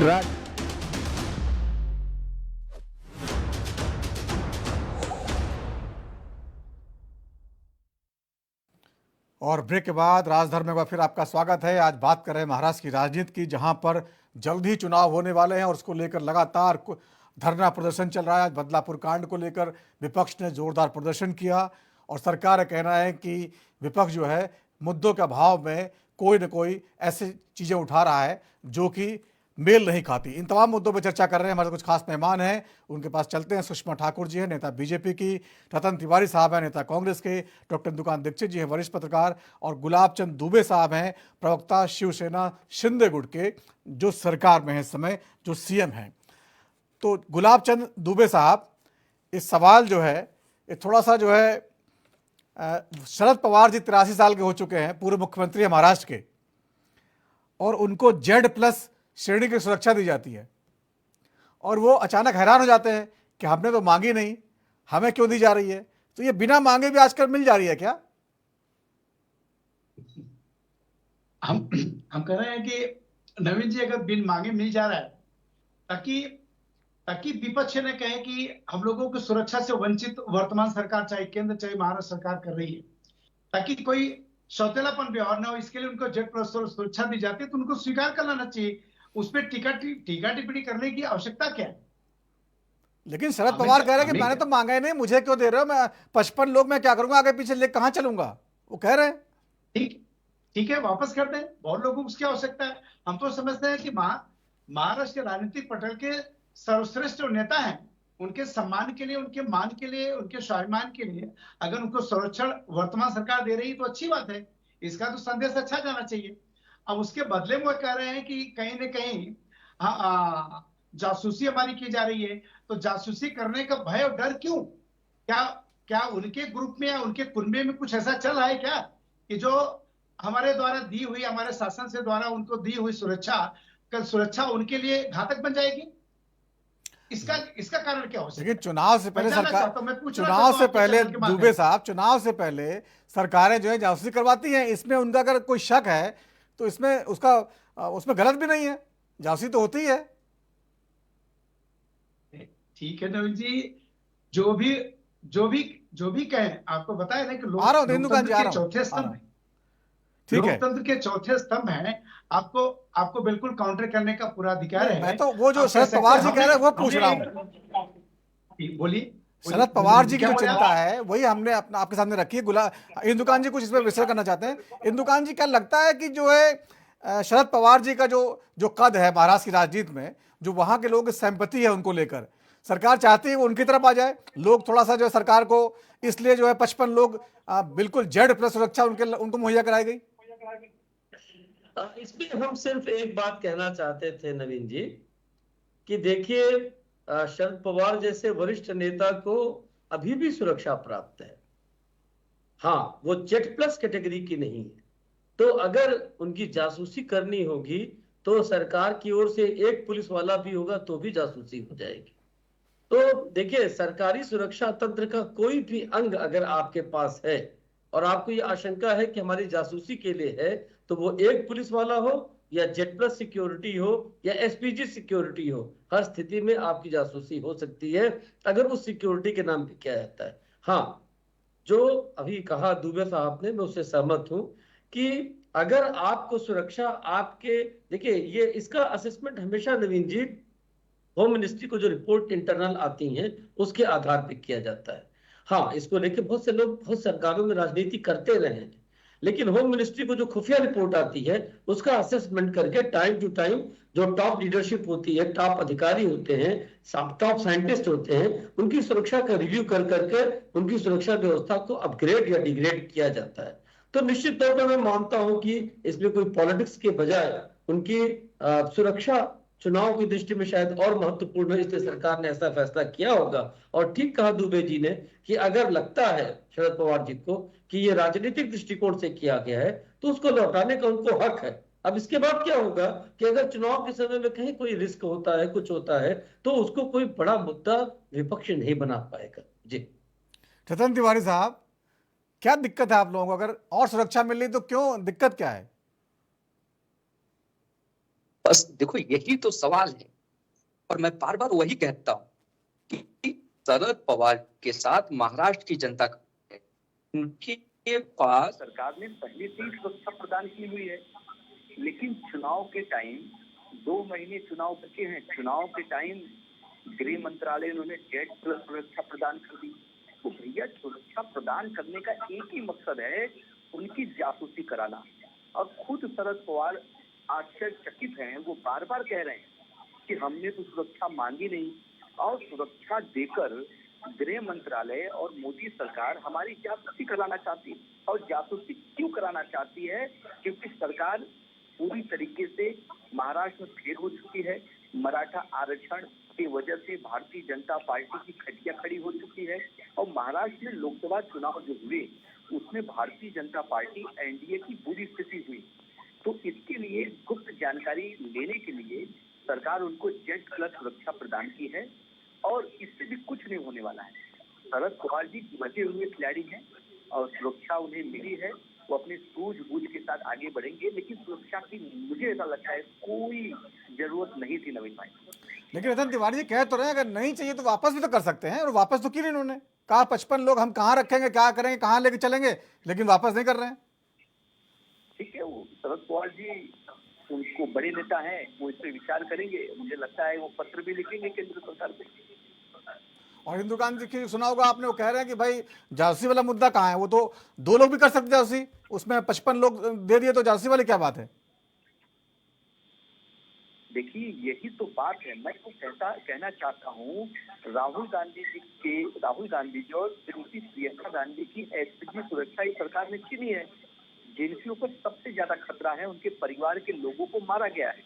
A: और ब्रेक के बाद राजधर में फिर आपका स्वागत है। आज बात कर रहे हैं महाराष्ट्र की राजनीति की, जहां पर जल्द ही चुनाव होने वाले हैं और उसको लेकर लगातार धरना प्रदर्शन चल रहा है। आज बदलापुर कांड को लेकर विपक्ष ने जोरदार प्रदर्शन किया और सरकार का कहना है कि विपक्ष जो है मुद्दों के अभाव में कोई न कोई ऐसी चीज़ें उठा रहा है जो कि मेल नहीं खाती। इन तमाम मुद्दों पर चर्चा कर रहे हैं। हमारे कुछ खास मेहमान हैं, उनके पास चलते हैं। सुषमा ठाकुर जी हैं, नेता बीजेपी की, रतन तिवारी साहब हैं, नेता कांग्रेस के, डॉक्टर इंदुकांत दीक्षित जी हैं, वरिष्ठ पत्रकार, और गुलाब चंद दुबे साहब हैं, प्रवक्ता शिवसेना शिंदे गुट के, जो सरकार में है इस समय, जो CM हैं। तो गुलाब चंद दुबे साहब, इस सवाल जो है ये थोड़ा सा जो है, शरद पवार जी 83 साल के हो चुके हैं, पूर्व मुख्यमंत्री है महाराष्ट्र के, और उनको Z+ श्रेणी की सुरक्षा दी जाती है और वो अचानक हैरान हो जाते हैं कि हमने तो मांगी नहीं, हमें क्यों दी जा रही है। तो ये बिना मांगे भी आजकल मिल जा रही है क्या?
G: हम कह रहे हैं कि नवीन जी अगर बिन मांगे मिल जा रहा है ताकि विपक्ष ने कहे कि हम लोगों की सुरक्षा से वंचित वर्तमान सरकार, चाहे केंद्र चाहे महाराष्ट्र सरकार, कर रही है, ताकि कोई सौतेलापन व्यवहार न हो, इसके लिए उनको Z+ सुरक्षा दी जाती है, तो उनको स्वीकार कर लेना चाहिए। उस पर टीका टिप्पणी करने की आवश्यकता क्या है?
A: लेकिन शरद पवार कह रहे हैं कि मैंने तो मांगा ही नहीं, मुझे क्यों दे रहे हो, मैं 55 लोग मैं क्या करूंगा, आगे पीछे ले कहां चलूंगा, वो कह रहे हैं।
G: ठीक है, वापस कर दें, बहुत लोगों को उसकी आवश्यकता है। हम तो समझते हैं कि महाराष्ट्र के राजनीतिक पटल के सर्वश्रेष्ठ जो नेता हैं, उनके सम्मान के लिए, उनके मान के लिए, उनके स्वाभिमान के लिए अगर उनको संरक्षण वर्तमान सरकार दे रही है तो अच्छी बात है, इसका तो संदेश अच्छा जाना चाहिए। अब उसके बदले में वो कह रहे हैं कि कहीं न कहीं जासूसी हमारी की जा रही है, तो जासूसी करने का भय और डर क्यों? क्या उनके ग्रुप में या उनके कुनबे में कुछ ऐसा चल रहा है क्या कि जो हमारे द्वारा दी हुई, हमारे शासन से द्वारा उनको दी हुई सुरक्षा उनके लिए घातक बन जाएगी? इसका कारण क्या हो सकता है?
A: लेकिन चुनाव से पहले सरकार, चुनाव से पहले दुबे साहब, चुनाव से पहले सरकारें जो है जासूसी करवाती हैं, इसमें उनका अगर कोई शक है तो इसमें उसमें गलत भी नहीं है, जासूसी तो होती है।
G: ठीक है नवीन जी, जो भी कहें, आपको बताया ना कि
A: लोकतंत्र
G: के चौथे स्तंभ है, लोकतंत्र के चौथे स्तंभ हैं, आपको बिल्कुल काउंटर करने का पूरा अधिकार है।
A: मैं तो वो जो शरद पवार जी कह रहे हैं वो पूछ रहा हूँ।
G: बोलिए।
A: शरद पवार जी की जो चिंता है वही हमने आपके सामने रखी है। इंदुकांत जी कुछ इस पर विश्लेषण करना चाहते हैं। इंदुकांत जी, क्या लगता है कि जो है शरद पवार जी का जो कद है महाराष्ट्र की राजनीति में, जो वहां के लोगों की सहमति है उनको लेकर, सरकार चाहती है वो उनकी तरफ आ जाए, लोग थोड़ा सा जो है सरकार को, इसलिए जो है 55 लोग बिल्कुल Z+ सुरक्षा उनको मुहैया कराई गई?
H: इसमें हम सिर्फ एक बात कहना चाहते थे नवीन जी कि देखिए, शरद पवार जैसे वरिष्ठ नेता को अभी भी सुरक्षा प्राप्त है। हाँ, वो Z+ कैटेगरी की नहीं है, तो अगर उनकी जासूसी करनी होगी तो सरकार की ओर से एक पुलिस वाला भी होगा तो भी जासूसी हो जाएगी। तो देखिए, सरकारी सुरक्षा तंत्र का कोई भी अंग अगर आपके पास है और आपको ये आशंका है कि हमारी जासूसी के लिए है, तो वो एक पुलिस वाला हो या जेड प्लस सिक्योरिटी हो या एसपीजी सिक्योरिटी हो, हर स्थिति में आपकी जासूसी हो सकती है अगर उस सिक्योरिटी के नाम पे किया जाता है। हाँ, जो अभी कहा दुबे साहब ने, मैं उससे सहमत हूं कि अगर आपको सुरक्षा आपके, देखिए ये इसका असेसमेंट हमेशा नवीन जी होम मिनिस्ट्री को जो रिपोर्ट इंटरनल आती हैं उसके आधार पर किया जाता है। हाँ, इसको लेके बहुत से लोग बहुत सरकारों में राजनीति करते रहे हैं, लेकिन होम मिनिस्ट्री को जो खुफिया रिपोर्ट आती है उसका असेसमेंट करके टाइम टू टाइम जो टॉप लीडरशिप होती है, टॉप अधिकारी होते हैं, टॉप साइंटिस्ट होते हैं, उनकी सुरक्षा का रिव्यू कर करके उनकी सुरक्षा व्यवस्था को अपग्रेड या डिग्रेड किया जाता है। तो निश्चित तौर पर मैं मानता हूं कि इसमें कोई पॉलिटिक्स के बजाय उनकी सुरक्षा चुनाव की दृष्टि में शायद और महत्वपूर्ण है, इसलिए सरकार ने ऐसा फैसला किया होगा। और ठीक कहा दुबे जी ने कि अगर लगता है शरद पवार जी को कि ये राजनीतिक दृष्टिकोण से किया गया है तो उसको लौटाने का उनको हक है। अब इसके बाद क्या होगा कि अगर चुनाव के समय में कहीं कोई रिस्क होता है, कुछ होता है, तो उसको कोई बड़ा मुद्दा विपक्ष नहीं बना पाएगा। जी
A: चेतन तिवारी साहब, क्या दिक्कत है आप लोगों को? अगर और सुरक्षा मिल रही तो क्यों, दिक्कत क्या है?
D: बस देखो, यही तो सवाल है और मैं बार बार वही कहता हूं कि शरद पवार के साथ महाराष्ट्र की जनता है, उनके पास
E: सरकार ने पहले से ही सुरक्षा प्रदान की हुई है, लेकिन चुनाव के टाइम 2 महीने चुनाव बचे हैं, चुनाव के टाइम गृह मंत्रालय उन्होंने जेड प्लस सुरक्षा प्रदान कर दी। तो भैया, सुरक्षा प्रदान करने का एक ही मकसद है, उनकी जासूसी कराना। और खुद शरद पवार आश्चर्यचकित हैं, वो बार बार कह रहे हैं कि हमने तो सुरक्षा मांगी नहीं, और सुरक्षा देकर गृह मंत्रालय और मोदी सरकार हमारी जासूसी कराना चाहती है। और जासूसी क्यों कराना चाहती है? क्योंकि सरकार पूरी तरीके से महाराष्ट्र में फेल हो चुकी है। मराठा आरक्षण की वजह से भारतीय जनता पार्टी की खटिया खड़ी हो चुकी है, और महाराष्ट्र में लोकसभा चुनाव जो हुए उसमें भारतीय जनता पार्टी एनडीए की बुरी स्थिति हुई। तो इसके लिए गुप्त जानकारी लेने के लिए सरकार उनको जेड प्लस सुरक्षा प्रदान की है, और इससे भी कुछ नहीं होने वाला है। शरद पवार जी बचे हुए खिलाड़ी हैं और सुरक्षा उन्हें मिली है, वो अपने सूझबूझ के साथ आगे बढ़ेंगे, लेकिन सुरक्षा की मुझे ऐसा लगता है कोई जरूरत नहीं थी नवीन भाई।
A: लेकिन रतन तिवारी जी कह तो रहे हैं अगर नहीं चाहिए तो वापस भी तो कर सकते हैं, और वापस तो की नहीं उन्होंने। कहा 55 लोग हम कहाँ रखेंगे, क्या करेंगे, कहाँ लेके चलेंगे, लेकिन वापस नहीं कर रहे हैं।
E: ठीक है, वो शरद पवार जी उनको बड़े नेता हैं, वो इस पर विचार करेंगे। मुझे लगता है वो पत्र भी लिखेंगे केंद्र सरकार को।
A: और इंदुकांत जी की सुना होगा आपने, वो कह रहे हैं कि भाई जासूसी वाला मुद्दा कहाँ है, वो तो 2 लोग भी कर सकते जासूसी, उसमें 55 लोग दे दिए तो जासूसी वाली क्या बात है?
E: देखिए, यही तो बात है। मैं तो कहना चाहता हूँ, राहुल गांधी जी और श्रीमती प्रियंका गांधी की एसपीजी सुरक्षा इस सरकार ने छीनी है। जिनके को सबसे ज्यादा खतरा है, उनके परिवार के लोगों को मारा गया है,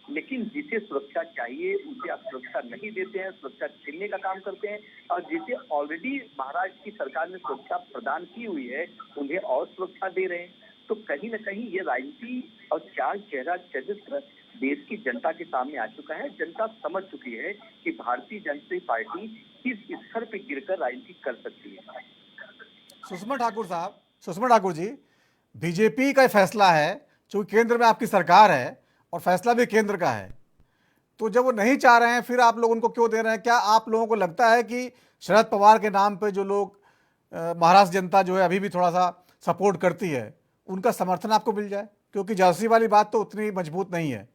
E: लेकिन जिसे सुरक्षा चाहिए उसे आप सुरक्षा नहीं देते हैं, सुरक्षा छीनने का काम करते हैं। और जिसे ऑलरेडी महाराष्ट्र की सरकार ने सुरक्षा प्रदान की हुई है उन्हें और सुरक्षा दे रहे हैं। तो कहीं न कहीं ये राजनीति और चाल चेहरा चरित्र देश की जनता के सामने आ चुका है। जनता समझ चुकी है कि भारतीय जनता पार्टी किस स्तर पर गिरकर राजनीति कर सकती है।
A: सुषमा ठाकुर जी, बीजेपी का फैसला है, चूंकि केंद्र में आपकी सरकार है और फैसला भी केंद्र का है, तो जब वो नहीं चाह रहे हैं फिर आप लोग उनको क्यों दे रहे हैं? क्या आप लोगों को लगता है कि शरद पवार के नाम पे जो लोग महाराष्ट्र जनता जो है अभी भी थोड़ा सा सपोर्ट करती है, उनका समर्थन आपको मिल जाए? क्योंकि जासूसी वाली बात तो उतनी मजबूत नहीं है।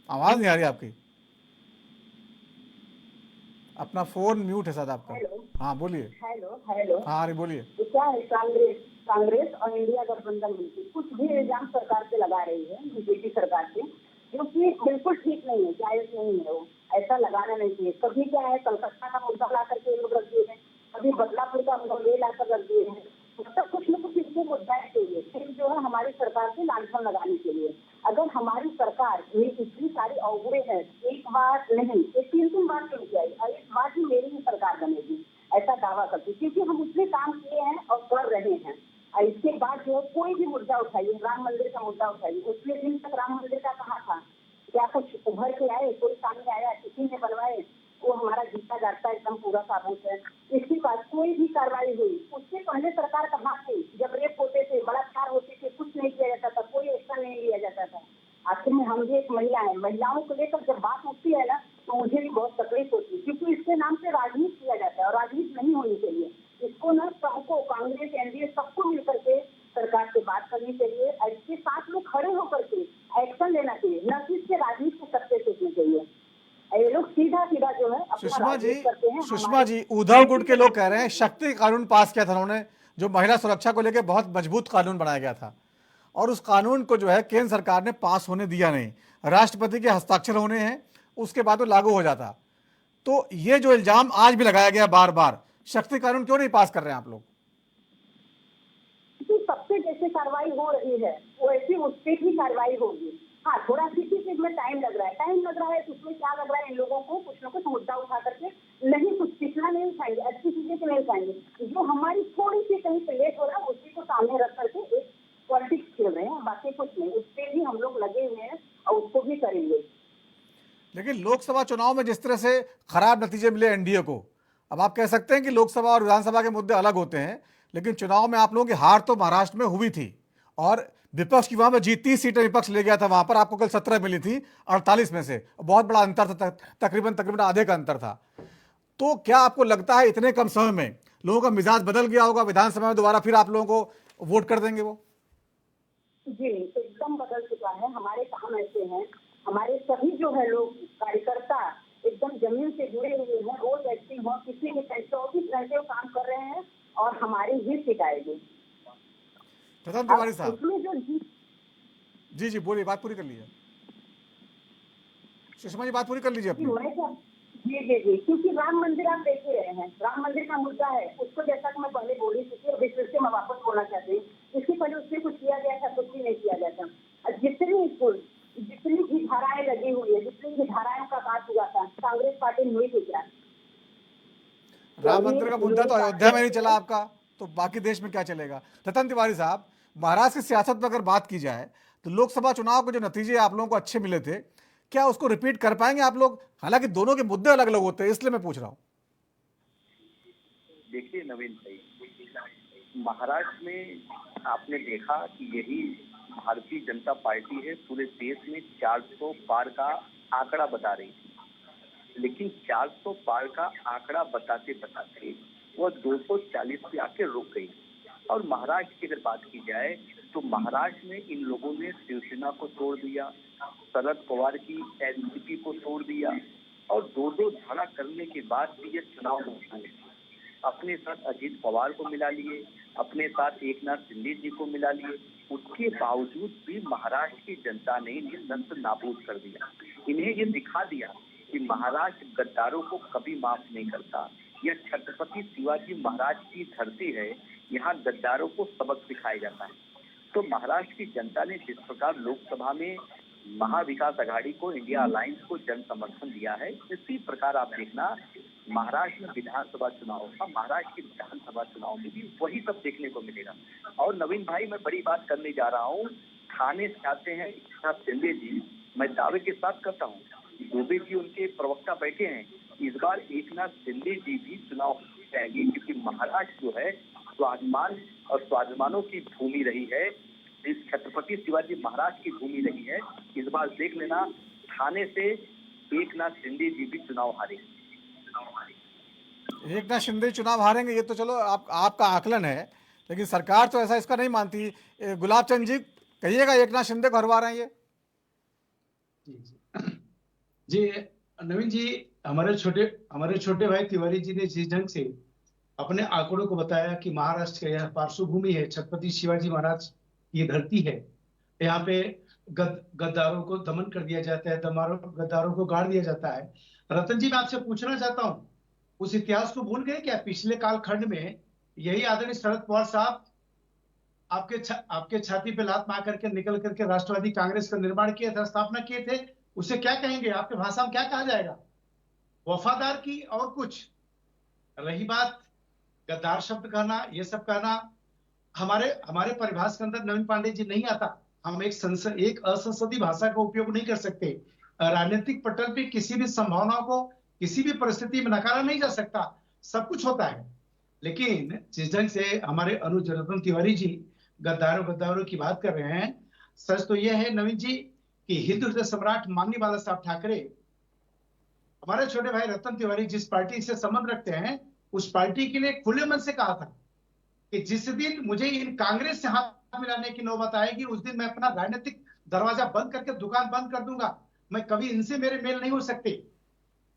A: आवाज नहीं आ रही आपकी, अपना फोन म्यूट है शायद आपका। हाँ बोलिए।
F: हेलो
A: हाँ अरे बोलिए।
F: तो क्या है, कांग्रेस और इंडिया गठबंधन मिलकर कुछ भी इल्जाम सरकार पे लगा रही है, बीजेपी सरकार पे, जो कि बिल्कुल ठीक नहीं है, जायज नहीं है। वो ऐसा लगाना नहीं चाहिए। कभी क्या है, कलकत्ता का मुद्दा ला करके लोग रख दिए हैं, कभी बदलापुर का मुद्दा लाकर रख दिए हैं। मतलब कुछ न कुछ इसको मुद्दा चाहिए फिर जो है हमारी सरकार से लांछन लगाने के लिए। अगर हमारी सरकार में इतनी सारी अवगुणे हैं, एक बार नहीं, ये 3 बार क्यों किया और इस बार भी मेरी ही सरकार बनेगी, ऐसा दावा करती, क्योंकि हम उसने काम किए हैं और कर रहे हैं। और इसके बाद जो कोई भी मुद्दा उठाइए, राम मंदिर का मुद्दा उठाइए, उतने दिन तक राम मंदिर का कहाँ था? क्या कुछ उभर के आए? कोई सामने आया? किसी ने बनवाए? वो हमारा जीता जाता एकदम पूरा साबुत है। इसके बाद कोई भी कार्रवाई हुई, उससे पहले सरकार कहाँ थी? जब रेप होते थे, बलात्कार होते थे, कुछ नहीं किया जाता था, कोई एक्शन नहीं लिया जाता था। आखिर में हम भी एक महिला है, महिलाओं को लेकर जब बात उठती है ना, तो मुझे भी बहुत तकलीफ होती है, क्योंकि इसके नाम से राजनीति किया जाता है और राजनीति नहीं होनी चाहिए। इसको ना सबको, कांग्रेस, एनडीए, सबको मिलकर के सरकार से बात करनी चाहिए, इसके साथ में खड़े होकर के एक्शन लेना चाहिए, न कि इसके राजनीति को सत्य सोचनी चाहिए। ये लोग सीधा सीधा जो है
A: सुषमा जी, उद्धव गुट के लोग कह रहे हैं शक्ति कानून पास किया था उन्होंने, जो महिला सुरक्षा को लेकर बहुत मजबूत कानून बनाया गया था, और उस कानून को जो है केंद्र सरकार ने पास होने दिया नहीं, राष्ट्रपति के हस्ताक्षर होने हैं, उसके बाद वो लागू हो जाता। तो ये जो इल्जाम आज भी लगाया गया बार बार, शक्ति कानून क्यों नहीं पास कर रहे हैं आप लोग?
F: सबसे जैसे कार्रवाई हो रही है वैसे उस पर भी कार्रवाई होगी। हाँ, थोड़ा किसी चीज में टाइम लग रहा है, तो उसमें क्या लग रहा है, इन लोगों को कुछ न कुछ मुद्दा उठा करके नहीं, कुछ पिछला नहीं उठाएंगे, अच्छी चीजें तो नहीं उठाएंगे, जो हमारी थोड़ी सी कहीं पे लेट हो रहा है उसी को सामने रख करके एक पॉलिटिक्स खेल रहे हैं, बाकी कुछ नहीं। उस पर भी हम लोग लगे हुए हैं और उसको भी करेंगे।
A: लेकिन लोकसभा चुनाव में जिस तरह से खराब नतीजे मिले एनडीए को, अब आप कह सकते हैं कि लोकसभा और विधानसभा के मुद्दे अलग होते हैं, लेकिन चुनाव में आप लोगों की हार तो महाराष्ट्र में हुई थी और विपक्ष की वहां पर जीत 30 सीटें विपक्ष ले गया था, वहां पर आपको कल 17 मिली थी 48 में से, बहुत बड़ा अंतर था, तकरीबन आधे का अंतर था। तो क्या आपको लगता है इतने कम समय में लोगों का मिजाज बदल गया होगा, विधानसभा में दोबारा फिर आप लोगों को वोट कर देंगे वो?
F: जी, एकदम बदल चुका है। हमारे काम ऐसे हैं, हमारे सभी जो है लोग कार्यकर्ता एकदम जमीन से जुड़े हुए हैं, रोज एक्टिव हो, किसी भी 24 घंटे काम कर रहे हैं और हमारी ही शिकायतें।
A: प्रथम तिवारी साहब, जी जी बोलिए, बात पूरी कर लीजिए। सुषमा जी बात पूरी कर लीजिए अपनी।
F: जी, क्योंकि राम मंदिर आप देख ही रहे हैं, राम मंदिर का मुद्दा है, उसको जैसा कि मैं पहले बोली थी, फिर से मैं वापस बोलना चाहती हूँ, इससे पहले उससे कुछ किया गया था, कुछ भी नहीं किया गया था। जितनी भी धाराएं लगी हुई है, जितनी भी धाराओं का बात हुआ था, कांग्रेस पार्टी नहीं थी क्या?
A: राम मंदिर का मुद्दा तो अयोध्या में नहीं चला आपका, तो बाकी देश में क्या चलेगा? रतन तिवारी साहब, महाराष्ट्र की सियासत में अगर बात की जाए तो लोकसभा चुनाव के जो नतीजे आप लोगों को अच्छे मिले थे, क्या उसको रिपीट कर पाएंगे आप लोग? हालांकि दोनों के मुद्दे अलग अलग होते हैं, इसलिए मैं पूछ रहा हूँ।
E: देखिए नवीन भाई, महाराष्ट्र में आपने देखा कि यही भारतीय जनता पार्टी है, पूरे देश में 400 पार का आंकड़ा बता रही थी, लेकिन 400 पार का आंकड़ा बताते बताते वो 240 पे आके रुक गई। और महाराष्ट्र की अगर बात की जाए तो महाराष्ट्र में इन लोगों ने शिवसेना को तोड़ दिया, शरद पवार की एनसीपी को तोड़ दिया, और दो धड़ा करने के बाद भी ये चुनाव लड़े। अपने साथ अजीत पवार को मिला लिए, अपने साथ एकनाथ शिंदे जी को मिला लिए, उसके बावजूद भी महाराष्ट्र की जनता ने इन्हें नष्ट नाबूद कर दिया। इन्हें ये दिखा दिया कि महाराष्ट्र गद्दारों को कभी माफ नहीं करता। यह छत्रपति शिवाजी महाराज की धरती है, यहाँ गद्दारों को सबक सिखाया जाता है। तो महाराष्ट्र की जनता ने जिस प्रकार लोकसभा में महाविकास आघाड़ी को, इंडिया अलायंस को जन समर्थन दिया है, इसी प्रकार आप देखना महाराष्ट्र में विधानसभा चुनाव का, महाराष्ट्र के विधानसभा चुनाव में भी वही सब देखने को मिलेगा। और नवीन भाई, मैं बड़ी बात करने जा रहा हूँ, थाने से आते हैं एकनाथ शिंदे जी, मैं दावे के साथ कहता हूँ, दुबे जी उनके प्रवक्ता बैठे हैं, इस बार एकनाथ शिंदे जी भी चुनाव जाएंगे, क्योंकि महाराष्ट्र जो है स्वाभिमान और स्वाभिमानों की भूमि रही है, इस छत्रपति शिवाजी महाराज की भूमि रही है। इस बार देख लेना, थाने से एकनाथ शिंदे जी भी चुनाव हारेंगे।
A: एकनाथ शिंदे चुनाव हारेंगे, ये तो चलो आपका आकलन है, लेकिन सरकार तो ऐसा इसका नहीं मानती। गुलाब चंद जी कहिएगा, एकनाथ शिंदे को हरवा रहे हैं ये?
G: जी नवीन जी, हमारे छोटे भाई तिवारी जी ने जिस ढंग से अपने आंकड़ों को बताया कि महाराष्ट्र का यह पार्श्वभूमि है, छत्रपति शिवाजी महाराज ये धरती है, यहाँ पे गद्दारों को दमन कर दिया जाता है, गद्दारों को गाड़ दिया जाता है। रतन जी, मैं आपसे पूछना चाहता हूँ, उस इतिहास को भूल गए क्या? पिछले कालखंड में यही आदरणीय शरद पवार साहब आपके छाती पे लात मार करके निकल करके राष्ट्रवादी कांग्रेस का निर्माण किया था, स्थापना किए थे, उसे क्या कहेंगे? आपके भाषा में क्या कहा जाएगा? वफादार की और कुछ। रही बात गद्दार शब्द कहना, ये सब कहना, हमारे परिभाषा के अंदर नवीन पांडे जी नहीं आता। हम एक असंसदीय भाषा का उपयोग नहीं कर सकते। राजनीतिक पटल पे किसी भी संभावनाओं को किसी भी परिस्थिति में नकारा नहीं जा सकता। सब कुछ होता है, लेकिन जिस ढंग से हमारे अनुज रतन तिवारी जी गद्दारों की बात कर रहे हैं, सच तो यह है नवीन जी कि हिंदू हृदय सम्राट माननीय बाला साहब ठाकरे, हमारे छोटे भाई रतन तिवारी जिस पार्टी से संबंध रखते हैं, उस पार्टी के लिए खुले मन से कहा था कि जिस दिन मुझे इन कांग्रेस से हाथ मिलाने की नौबत आएगी, उस दिन मैं अपना राजनीतिक दरवाजा बंद करके दुकान बंद कर दूंगा। मैं कभी इनसे मेरे मेल नहीं हो सकते।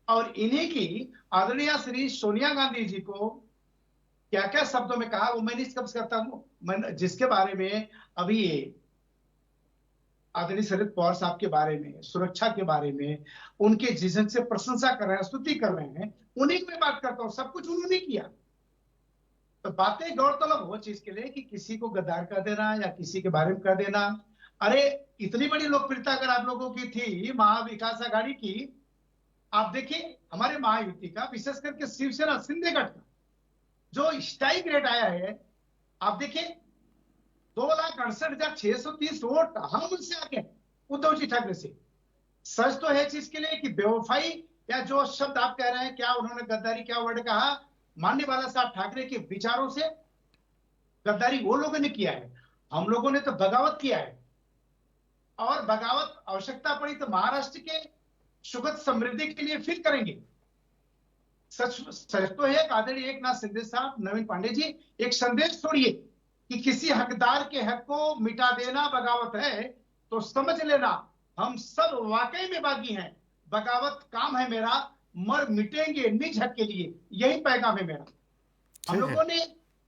G: और इन्हीं की आदरणीय श्री सोनिया गांधी जी को क्या क्या शब्दों में कहा वो मैं नहीं कब्ज करता हूं। जिसके बारे में अभी आदरणीय शरद पवार साहब के बारे में, सुरक्षा के बारे में, उनके जिस से प्रशंसा कर रहे हैं, स्तुति कर रहे हैं, उन्हीं की मैं बात करता हूं। सब कुछ उन्होंने किया। तो बातें गौरतलब हो चीज के लिए कि किसी को गद्दार कर देना या किसी के बारे में कर देना। अरे इतनी बड़ी लोकप्रियता अगर आप लोगों की थी महाविकास आघाड़ी की, आप देखिए हमारे महायुति का, विशेष करके शिवसेना सिंधेगढ़ का जो स्ट्राइक रेट आया है, आप देखिए 2,68,630 वोट हम उनसे आगे उद्धव जी ठाकरे से। सच तो है चीज के लिए कि बेवफाई या जो शब्द आप कह रहे हैं, क्या उन्होंने गद्दारी, क्या वर्ड कहा, माननीय बाला साहब ठाकरे के विचारों से गद्दारी वो लोगों ने किया है। हम लोगों ने तो बगावत किया है, और बगावत आवश्यकता पड़ी तो महाराष्ट्र के सुखद समृद्धि के लिए फिर करेंगे। सच तो है आदरणीय एकनाथ शिंदे साहब, नवीन पांडे जी, एक संदेश छोड़िए कि किसी हकदार के हक को मिटा देना बगावत है, तो समझ लेना हम सब वाकई में बागी हैं। बगावत काम है मेरा, मर मिटेंगे निज हक के लिए, यही पैगाम है मेरा। हम लोगों ने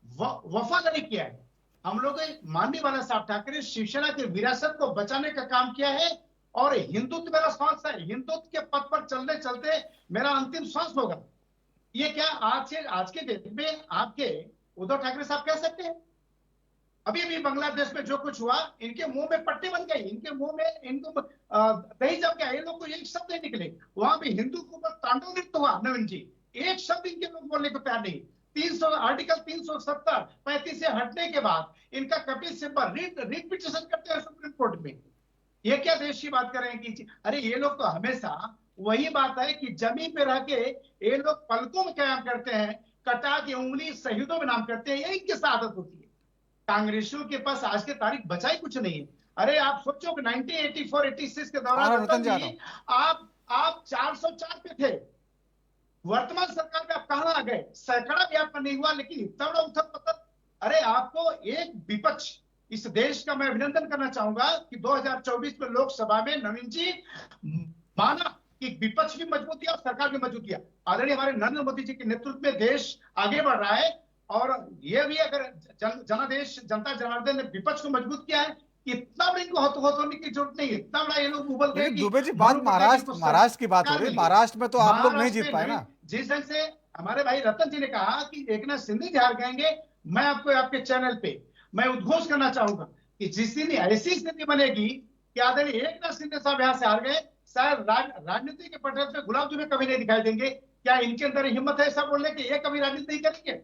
G: वफादारी किया है। हम लोगों ने माननीय बाला साहब ठाकरे शिवसेना की विरासत को बचाने का काम किया है, और हिंदुत्व मेरा श्वास है। हिंदुत्व के पथ पर चलते चलते मेरा अंतिम श्वास होगा। ये क्या आज के दिन में आपके उद्धव ठाकरे साहब कह सकते हैं? अभी अभी बांग्लादेश में जो कुछ हुआ, इनके मुंह में पट्टी बन गई, इनके मुंह में इनको दही जम गया। ये लोग को एक शब्द नहीं निकले। वहां भी हिंदू के ऊपर तांडव नृत्य हुआ नवीन जी, एक शब्द इनके लोग बोलने को तैयार नहीं। आर्टिकल 370 35 से हटने के बाद इनका कपिल सिब्बल रिट पिटीशन करते हैं सुप्रीम कोर्ट में। ये क्या देश की बात कर रहे हैं कि अरे ये लोग तो हमेशा वही बात है कि जमीन पे रह के ये लोग पलकों में क्या करते हैं, कटा के उंगली शहीदों में नाम करते हैं। ये इनकी आदत होती है। कांग्रेसियों के पास आज के तारीख बचा ही कुछ नहीं है। अरे आप सोचो कि 1984-86 के दौरान आप 404 पे थे। वर्तमान सरकार में आप कहां आ गए? सैकड़ा भी आपका नहीं हुआ, लेकिन इतना बड़ा उथल पथल। अरे आपको एक विपक्ष, इस देश का मैं अभिनंदन करना चाहूंगा कि 2024 में लोकसभा में नवीन जी माना कि विपक्ष भी मजबूत किया और सरकार भी मजबूत किया। आदरणीय हमारे नरेंद्र मोदी जी के नेतृत्व में देश आगे बढ़ रहा है, और ये भी अगर जनादेश जनता जनार्दन ने विपक्ष को मजबूत किया है, इतना बड़ा इनको होने की जरूरत नहीं है। इतना बड़ा ये लोग उबल गए।
A: दुबे जी, बात महाराष्ट्र की बात हो रही है। महाराष्ट्र में तो आप लोग नहीं जीत पाए ना।
G: जिस ढंग से हमारे भाई रतन जी ने कहा कि एकनाथ शिंदे जी हार गएंगे, मैं आपको आपके चैनल पे मैं उद्घोष करना चाहूंगा कि जिस दिन ऐसी स्थिति बनेगी कि आदरणीय एकनाथ शिंदे साहब यहाँ से हार गए, शायद राजनीति के पटल पे गुलाब दुबे कभी नहीं दिखाई देंगे। क्या इनके अंदर हिम्मत है ऐसा बोलने की ये कभी राजनीति नहीं करेंगे?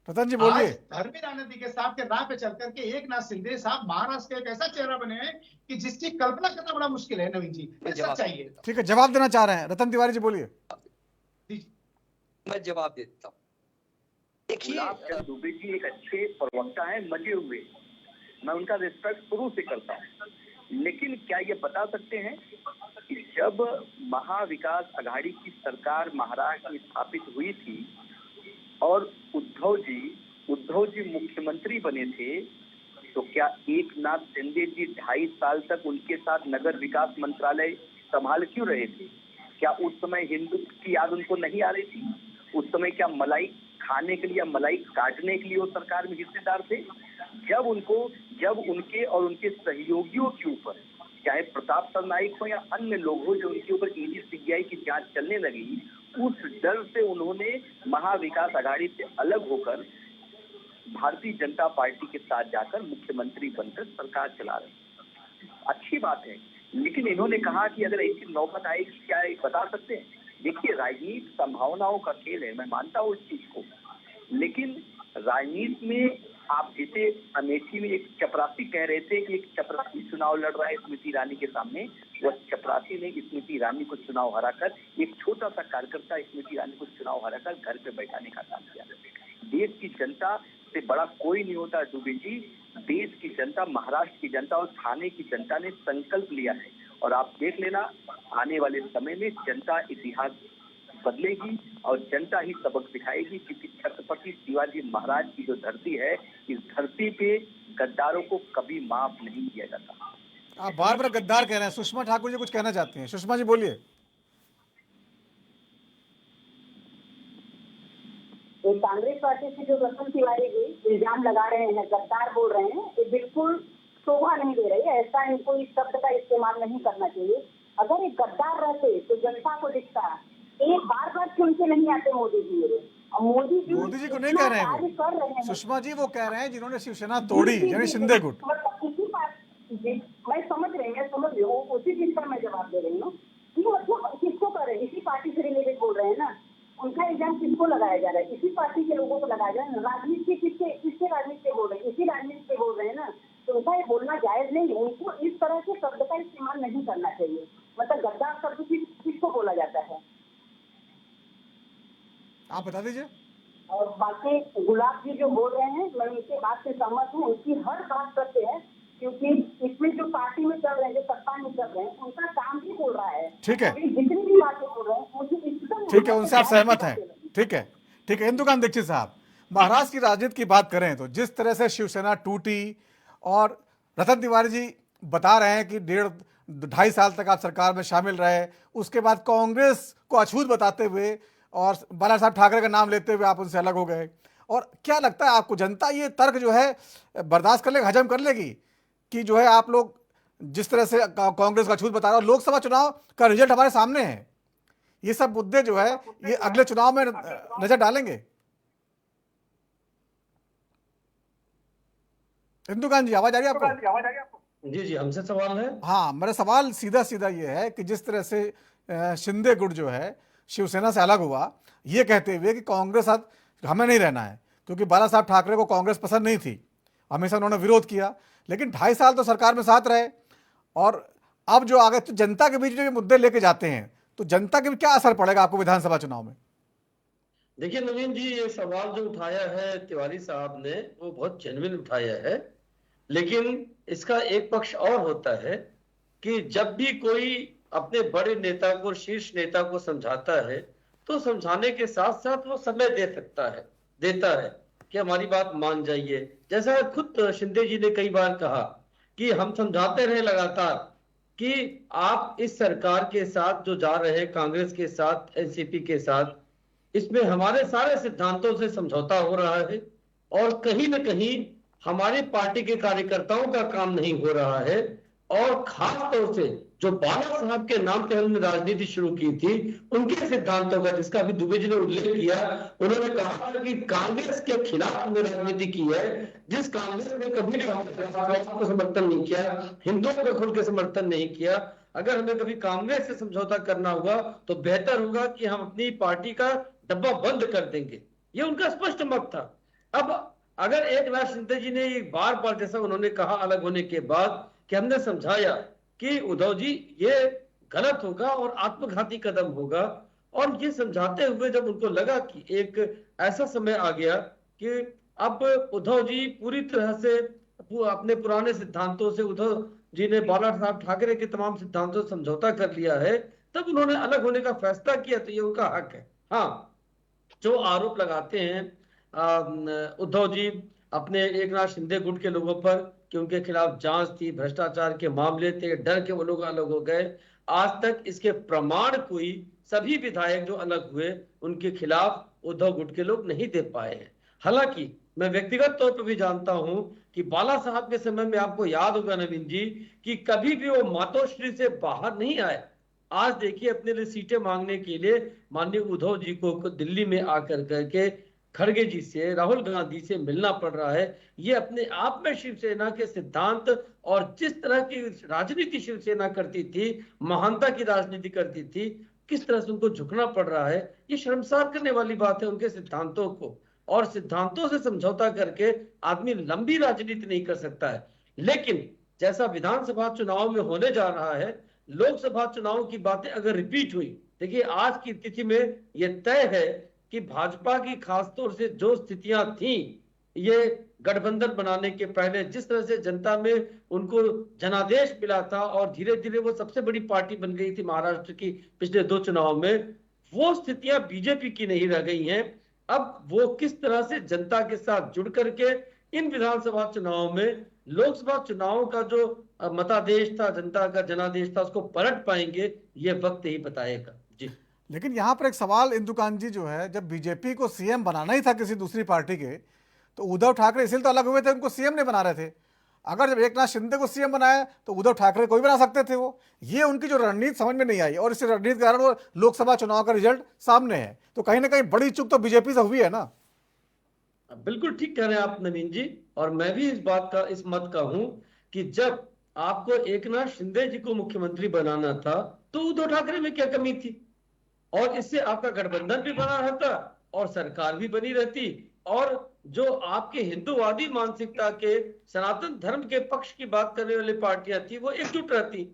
A: रतन जी बोलिए।
G: धर्मी राजनीति के साथ के राह पे चल करके एकनाथ शिंदे साहब महाराष्ट्र के एक ऐसा चेहरा बने हैं कि जिसकी कल्पना करना बड़ा मुश्किल है नवीन जी। सच्चाई है।
A: ठीक है, जवाब देना चाह रहे हैं रतन तिवारी जी, बोलिए।
D: मैं जवाब देता हूँ।
E: देखिए, दुबे जी एक अच्छे प्रवक्ता है, मजे हुए, मैं उनका रिस्पेक्ट शुरू से करता हूँ, लेकिन क्या ये बता सकते हैं कि जब महाविकास आघाड़ी की सरकार महाराष्ट्र में स्थापित हुई थी और उद्धव जी मुख्यमंत्री बने थे, तो क्या एकनाथ शिंदे जी 2.5 साल तक उनके साथ नगर विकास मंत्रालय संभाल क्यों रहे थे? क्या उस समय हिंदुत्व की याद उनको नहीं आ रही थी? उस समय क्या मलाई खाने के लिए या मलाई काटने के लिए वो सरकार में हिस्सेदार थे? जब उनके और उनके सहयोगियों के ऊपर, चाहे प्रताप सरनाईक हो या अन्य लोग हो, जो उनके ऊपर ईडी सीबीआई की जांच चलने लगी, उस डर से उन्होंने महाविकास आघाड़ी से अलग होकर भारतीय जनता पार्टी के साथ जाकर मुख्यमंत्री बनकर सरकार चला रहे हैं। अच्छी बात है, लेकिन इन्होंने कहा कि अगर ऐसी नौबत आएगी क्या बता सकते हैं? देखिए, राजनीति संभावनाओं का खेल है, मैं मानता हूँ इस चीज को, लेकिन राजनीति में आप जैसे अमेठी में एक चपरासी कह रहे थे कि एक चपरासी चुनाव लड़ रहा है स्मृति ईरानी के सामने, वह चपरासी ने स्मृति ईरानी को चुनाव हराकर, एक छोटा सा कार्यकर्ता स्मृति ईरानी को चुनाव हराकर घर पे बैठाने का काम किया। देश की जनता से बड़ा कोई नहीं होता दुबे जी। देश की जनता, महाराष्ट्र की जनता और थाने की जनता ने संकल्प लिया है, और आप देख लेना आने वाले समय में जनता इतिहास बदलेगी और जनता ही सबक दिखाएगी, क्योंकि छत्रपति शिवाजी महाराज की जो धरती है, इस धरती पे गद्दारों को कभी माफ नहीं किया जाता।
A: आप बार बार गद्दार कह रहे हैं। सुषमा ठाकुर जी कुछ कहना चाहती हैं। सुषमा जी बोलिए।
F: कांग्रेस पार्टी से जो रतन तिवारी जी इल्जाम लगा रहे हैं, गद्दार बोल रहे हैं, ये बिल्कुल शोभा नहीं दे रही है। ऐसा इनको इस शब्द का इस्तेमाल नहीं करना चाहिए। अगर एक गद्दार रहते तो जनता को दिखता। एक बार बार क्यों से नहीं आते मोदी जी? और मोदी जी
A: को नहीं कह रहे हैं, सुषमा जी वो कह रहे हैं जिन्होंने शिवसेना तोड़ी, यानी शिंदे गुट।
F: मतलब इसी पार्टी, मैं समझ रही हूँ, उसी चीज पर मैं जवाब दे रही हूँ कि मतलब किसको कर रहे हैं? इसी पार्टी से रिलेटेड बोल रहे हैं ना। उनका इल्जाम किसको लगाया जा रहा है? इसी पार्टी के लोगों को लगाया जा रहा है। राजनीति किसके राजनीति पे बोल रहे हैं? इसी राजनीति पे बोल रहे हैं ना। तो उनका ये बोलना जायज नहीं। उनको इस तरह के शब्द का इस्तेमाल नहीं करना चाहिए। मतलब गद्दार शब्द किसको बोला जाता है?
A: आप बता दीजिए।
F: और बाकी गुलाब जी जो बोल रहे हैं, मैं उनकी बात से सहमत हूँ। उनकी हर बात करते हैं, क्योंकि इसमें जो पार्टी में चल रहे हैं, जो सत्ता में चल रहे हैं, उनका काम भी बोल रहा है।
A: ठीक है,
F: जितनी भी बातें बोल रहे हैं मुझे एकदम
A: ठीक है, उनसे आप सहमत हैं। ठीक है, ठीक है। इंदुकांत दीक्षित साहब, महाराष्ट्र की राजनीति की बात करें तो जिस तरह से शिवसेना टूटी, और रतन तिवारी जी बता रहे हैं कि 1.5 साल तक आप सरकार में शामिल रहे, उसके बाद कांग्रेस को अछूत बताते हुए और बाला साहब ठाकरे का नाम लेते हुए आप उनसे अलग हो गए। और क्या लगता है आपको, जनता ये तर्क जो है बर्दाश्त कर लेगी, हजम कर लेगी कि जो है आप लोग जिस तरह से कांग्रेस का अछूत बता रहे हो? लोकसभा चुनाव का रिजल्ट हमारे सामने है, ये सब मुद्दे जो है ये अगले चुनाव में नजर डालेंगे। इंदुकांत जी आवाज आ रही है आपको?
H: जी जी, हमसे सवाल है।
A: हाँ, मेरा सवाल सीधा सीधा ये है कि जिस तरह से शिंदे गुट जो है शिवसेना से अलग हुआ, ये कहते हुए कि कांग्रेस साथ हमें नहीं रहना है, क्योंकि बाला साहब ठाकरे को कांग्रेस पसंद नहीं थी, हमेशा उन्होंने विरोध किया, लेकिन 2.5 साल तो सरकार में साथ रहे, और अब जो आगे तो जनता के बीच जो मुद्दे लेके जाते हैं, तो जनता के भी क्या असर पड़ेगा आपको विधानसभा चुनाव में?
H: देखिए नवीन जी, ये सवाल जो उठाया है तिवारी साहब ने, वो बहुत जेन्युइन उठाया है, लेकिन इसका एक पक्ष और होता है कि जब भी कोई अपने बड़े नेता को, शीर्ष नेता को समझाता है, तो समझाने के साथ साथ वो समय देता है कि हमारी बात मान जाइए। जैसा खुद शिंदे जी ने कई बार कहा कि हम समझाते रहे लगातार कि आप इस सरकार के साथ जो जा रहे हैं, कांग्रेस के साथ, एनसीपी के साथ, इसमें हमारे सारे सिद्धांतों से समझौता हो रहा है, और कहीं ना कहीं हमारी पार्टी के कार्यकर्ताओं का काम नहीं हो रहा है। और खास तौर से जो बाला साहब के नाम पे हमने राजनीति शुरू की थी, उनके सिद्धांतों का, जिसका अभी दुबे जी ने उल्लेख किया, उन्होंने कहा कि कांग्रेस के खिलाफ हमने राजनीति की है। जिस कांग्रेस ने कभी को समर्थन नहीं किया, हिंदुओं को खुल के समर्थन नहीं किया, अगर हमें कभी कांग्रेस से समझौता करना हुआ तो बेहतर होगा कि हम अपनी पार्टी का डब्बा बंद कर देंगे। ये उनका स्पष्ट मत था। अब अगर एकनाथ शिंदे जी ने बार बार, जैसा उन्होंने कहा अलग होने के बाद, कि हमने समझाया कि उद्धव जी ये गलत होगा और आत्मघाती कदम होगा, और ये समझाते हुए जब उनको लगा कि एक ऐसा समय आ गया कि अब उद्धव जी पूरी तरह से अपने पुराने सिद्धांतों से, उद्धव जी ने बाला साहब ठाकरे के तमाम सिद्धांतों से समझौता कर लिया है, तब उन्होंने अलग होने का फैसला किया, तो ये उनका हक है। हाँ, जो आरोप लगाते हैं उद्धव जी अपने एकनाथ शिंदे गुट के लोगों पर कि उनके खिलाफ जांच थी, भ्रष्टाचार के मामले थे, डर के वो लोग अलग हो गए, आज तक इसके प्रमाण कोई सभी विधायक जो अलग हुए उनके खिलाफ उद्धव गुट के लोग नहीं दे पाए हैं। हालांकि मैं व्यक्तिगत तौर पर भी जानता हूं कि बाला साहब के समय में, आपको याद होगा नवीन जी, कि कभी भी वो मातोश्री से बाहर नहीं आए। आज देखिए अपने लिए सीटें मांगने के लिए माननीय उद्धव जी को दिल्ली में आकर करके खड़गे जी से, राहुल गांधी से मिलना पड़ रहा है, ये अपने आप में शिवसेना के सिद्धांत और जिस तरह की राजनीति शिवसेना करती थी, महानता की राजनीति करती थी, किस तरह से उनको झुकना पड़ रहा है, ये शर्मसार करने वाली बात है उनके सिद्धांतों को। और सिद्धांतों से समझौता करके आदमी लंबी राजनीति नहीं कर सकता है। लेकिन जैसा विधानसभा चुनाव में होने जा रहा है, लोकसभा चुनाव की बातें अगर रिपीट हुई, देखिए आज की तिथि में यह तय है कि भाजपा की खासतौर से जो स्थितियां थी, ये गठबंधन बनाने के पहले जिस तरह से जनता में उनको जनादेश मिला था और धीरे धीरे वो सबसे बड़ी पार्टी बन गई थी महाराष्ट्र की पिछले 2 चुनाव में, वो स्थितियां बीजेपी की नहीं रह गई हैं। अब वो किस तरह से जनता के साथ जुड़ करके इन विधानसभा चुनाव में लोकसभा चुनाव का जो मतादेश था, जनता का जनादेश था, उसको पलट पाएंगे, ये वक्त ही बताएगा। जी,
A: लेकिन यहाँ पर एक सवाल इंदुकांत जी जो है, जब बीजेपी को सीएम बनाना ही था किसी दूसरी पार्टी के, तो उद्धव ठाकरे इसलिए तो अलग हुए थे, उनको सीएम नहीं बना रहे थे। अगर जब एकनाथ शिंदे को सीएम बनाया तो उद्धव ठाकरे को भी बना सकते थे। वो ये उनकी जो रणनीति समझ में नहीं आई और इस रणनीति के कारण वो लोकसभा चुनाव का रिजल्ट सामने है। तो कहीं ना कहीं बड़ी चूक तो बीजेपी से हुई है ना।
H: बिल्कुल ठीक कह रहे हैं आप नवीन जी, और मैं भी इस मत का हूं कि जब आपको एकनाथ शिंदे जी को मुख्यमंत्री बनाना था तो उद्धव ठाकरे में क्या कमी थी, और इससे आपका गठबंधन भी बना रहता और सरकार भी बनी रहती, और जो आपके हिंदूवादी मानसिकता के सनातन धर्म के पक्ष की बात करने वाली पार्टियां थी वो एकजुट रहती।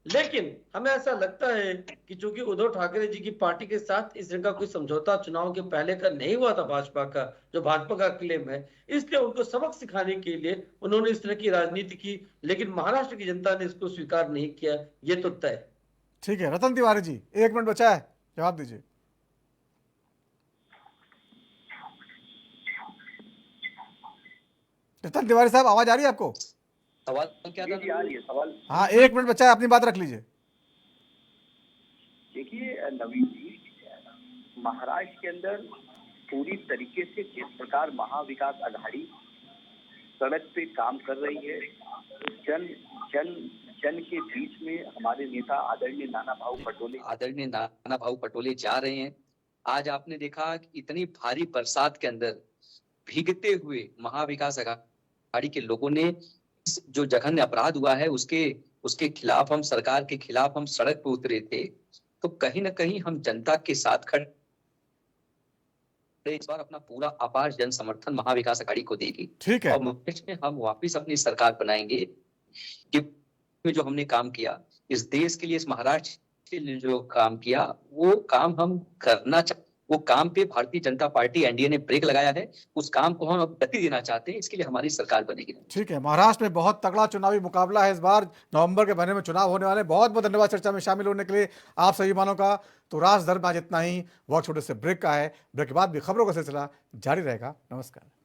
H: लेकिन हमें ऐसा लगता है कि चूंकि उद्धव ठाकरे जी की पार्टी के साथ इस तरह का कोई समझौता चुनाव के पहले का नहीं हुआ था भाजपा का, जो भाजपा का क्लेम है, इसलिए उनको सबक सिखाने के लिए उन्होंने इस तरह की राजनीति की, लेकिन महाराष्ट्र की जनता ने इसको स्वीकार नहीं किया, ये तो तय।
A: ठीक है, रतन तिवारी जी 1 मिनट बचा है, जवाब दीजिए। रतन तिवारी साहब, आवाज आ रही है आपको?
D: सवाल क्या था?
E: सवाल,
A: हाँ 1 मिनट बचा है, अपनी बात रख लीजिए।
E: देखिए नवीन जी, महाराष्ट्र के अंदर पूरी तरीके से जिस प्रकार महाविकास आघाड़ी सड़क पे काम कर रही है, जन के बीच में हमारे नेता आदरणीय नाना भाऊ पटोले जा रहे हैं। आज आपने देखा कि इतनी भारी बरसात के अंदर भीगते हुए महाविकास आघाड़ी के लोगों ने जो जघन्य अपराध हुआ है उसके खिलाफ, हम सरकार के खिलाफ हम सड़क पर उतरे थे। तो कहीं ना कहीं हम जनता के साथ खड़े, इस बार अपना पूरा अपार जन समर्थन महाविकास आघाड़ी को देगी।
A: ठीक है,
E: और मुख्य में हम वापिस अपनी सरकार बनाएंगे कि जो हमने काम किया इस देश के लिए, इस महाराष्ट्र के लिए जो काम किया, वो काम हम करना वो काम पे भारतीय जनता पार्टी एनडीए ने ब्रेक लगाया है, उस काम को हम अब गति देना चाहते हैं, इसके लिए हमारी सरकार बनेगी।
A: ठीक है, महाराष्ट्र में बहुत तगड़ा चुनावी मुकाबला है इस बार, नवंबर के महीने में चुनाव होने वाले। बहुत बहुत धन्यवाद चर्चा में शामिल होने के लिए आप सभी मानों का। तो राजधर्म आज इतना ही, वक्त छोटे से ब्रेक का है। ब्रेक के बाद भी खबरों का सिलसिला जारी रहेगा। नमस्कार।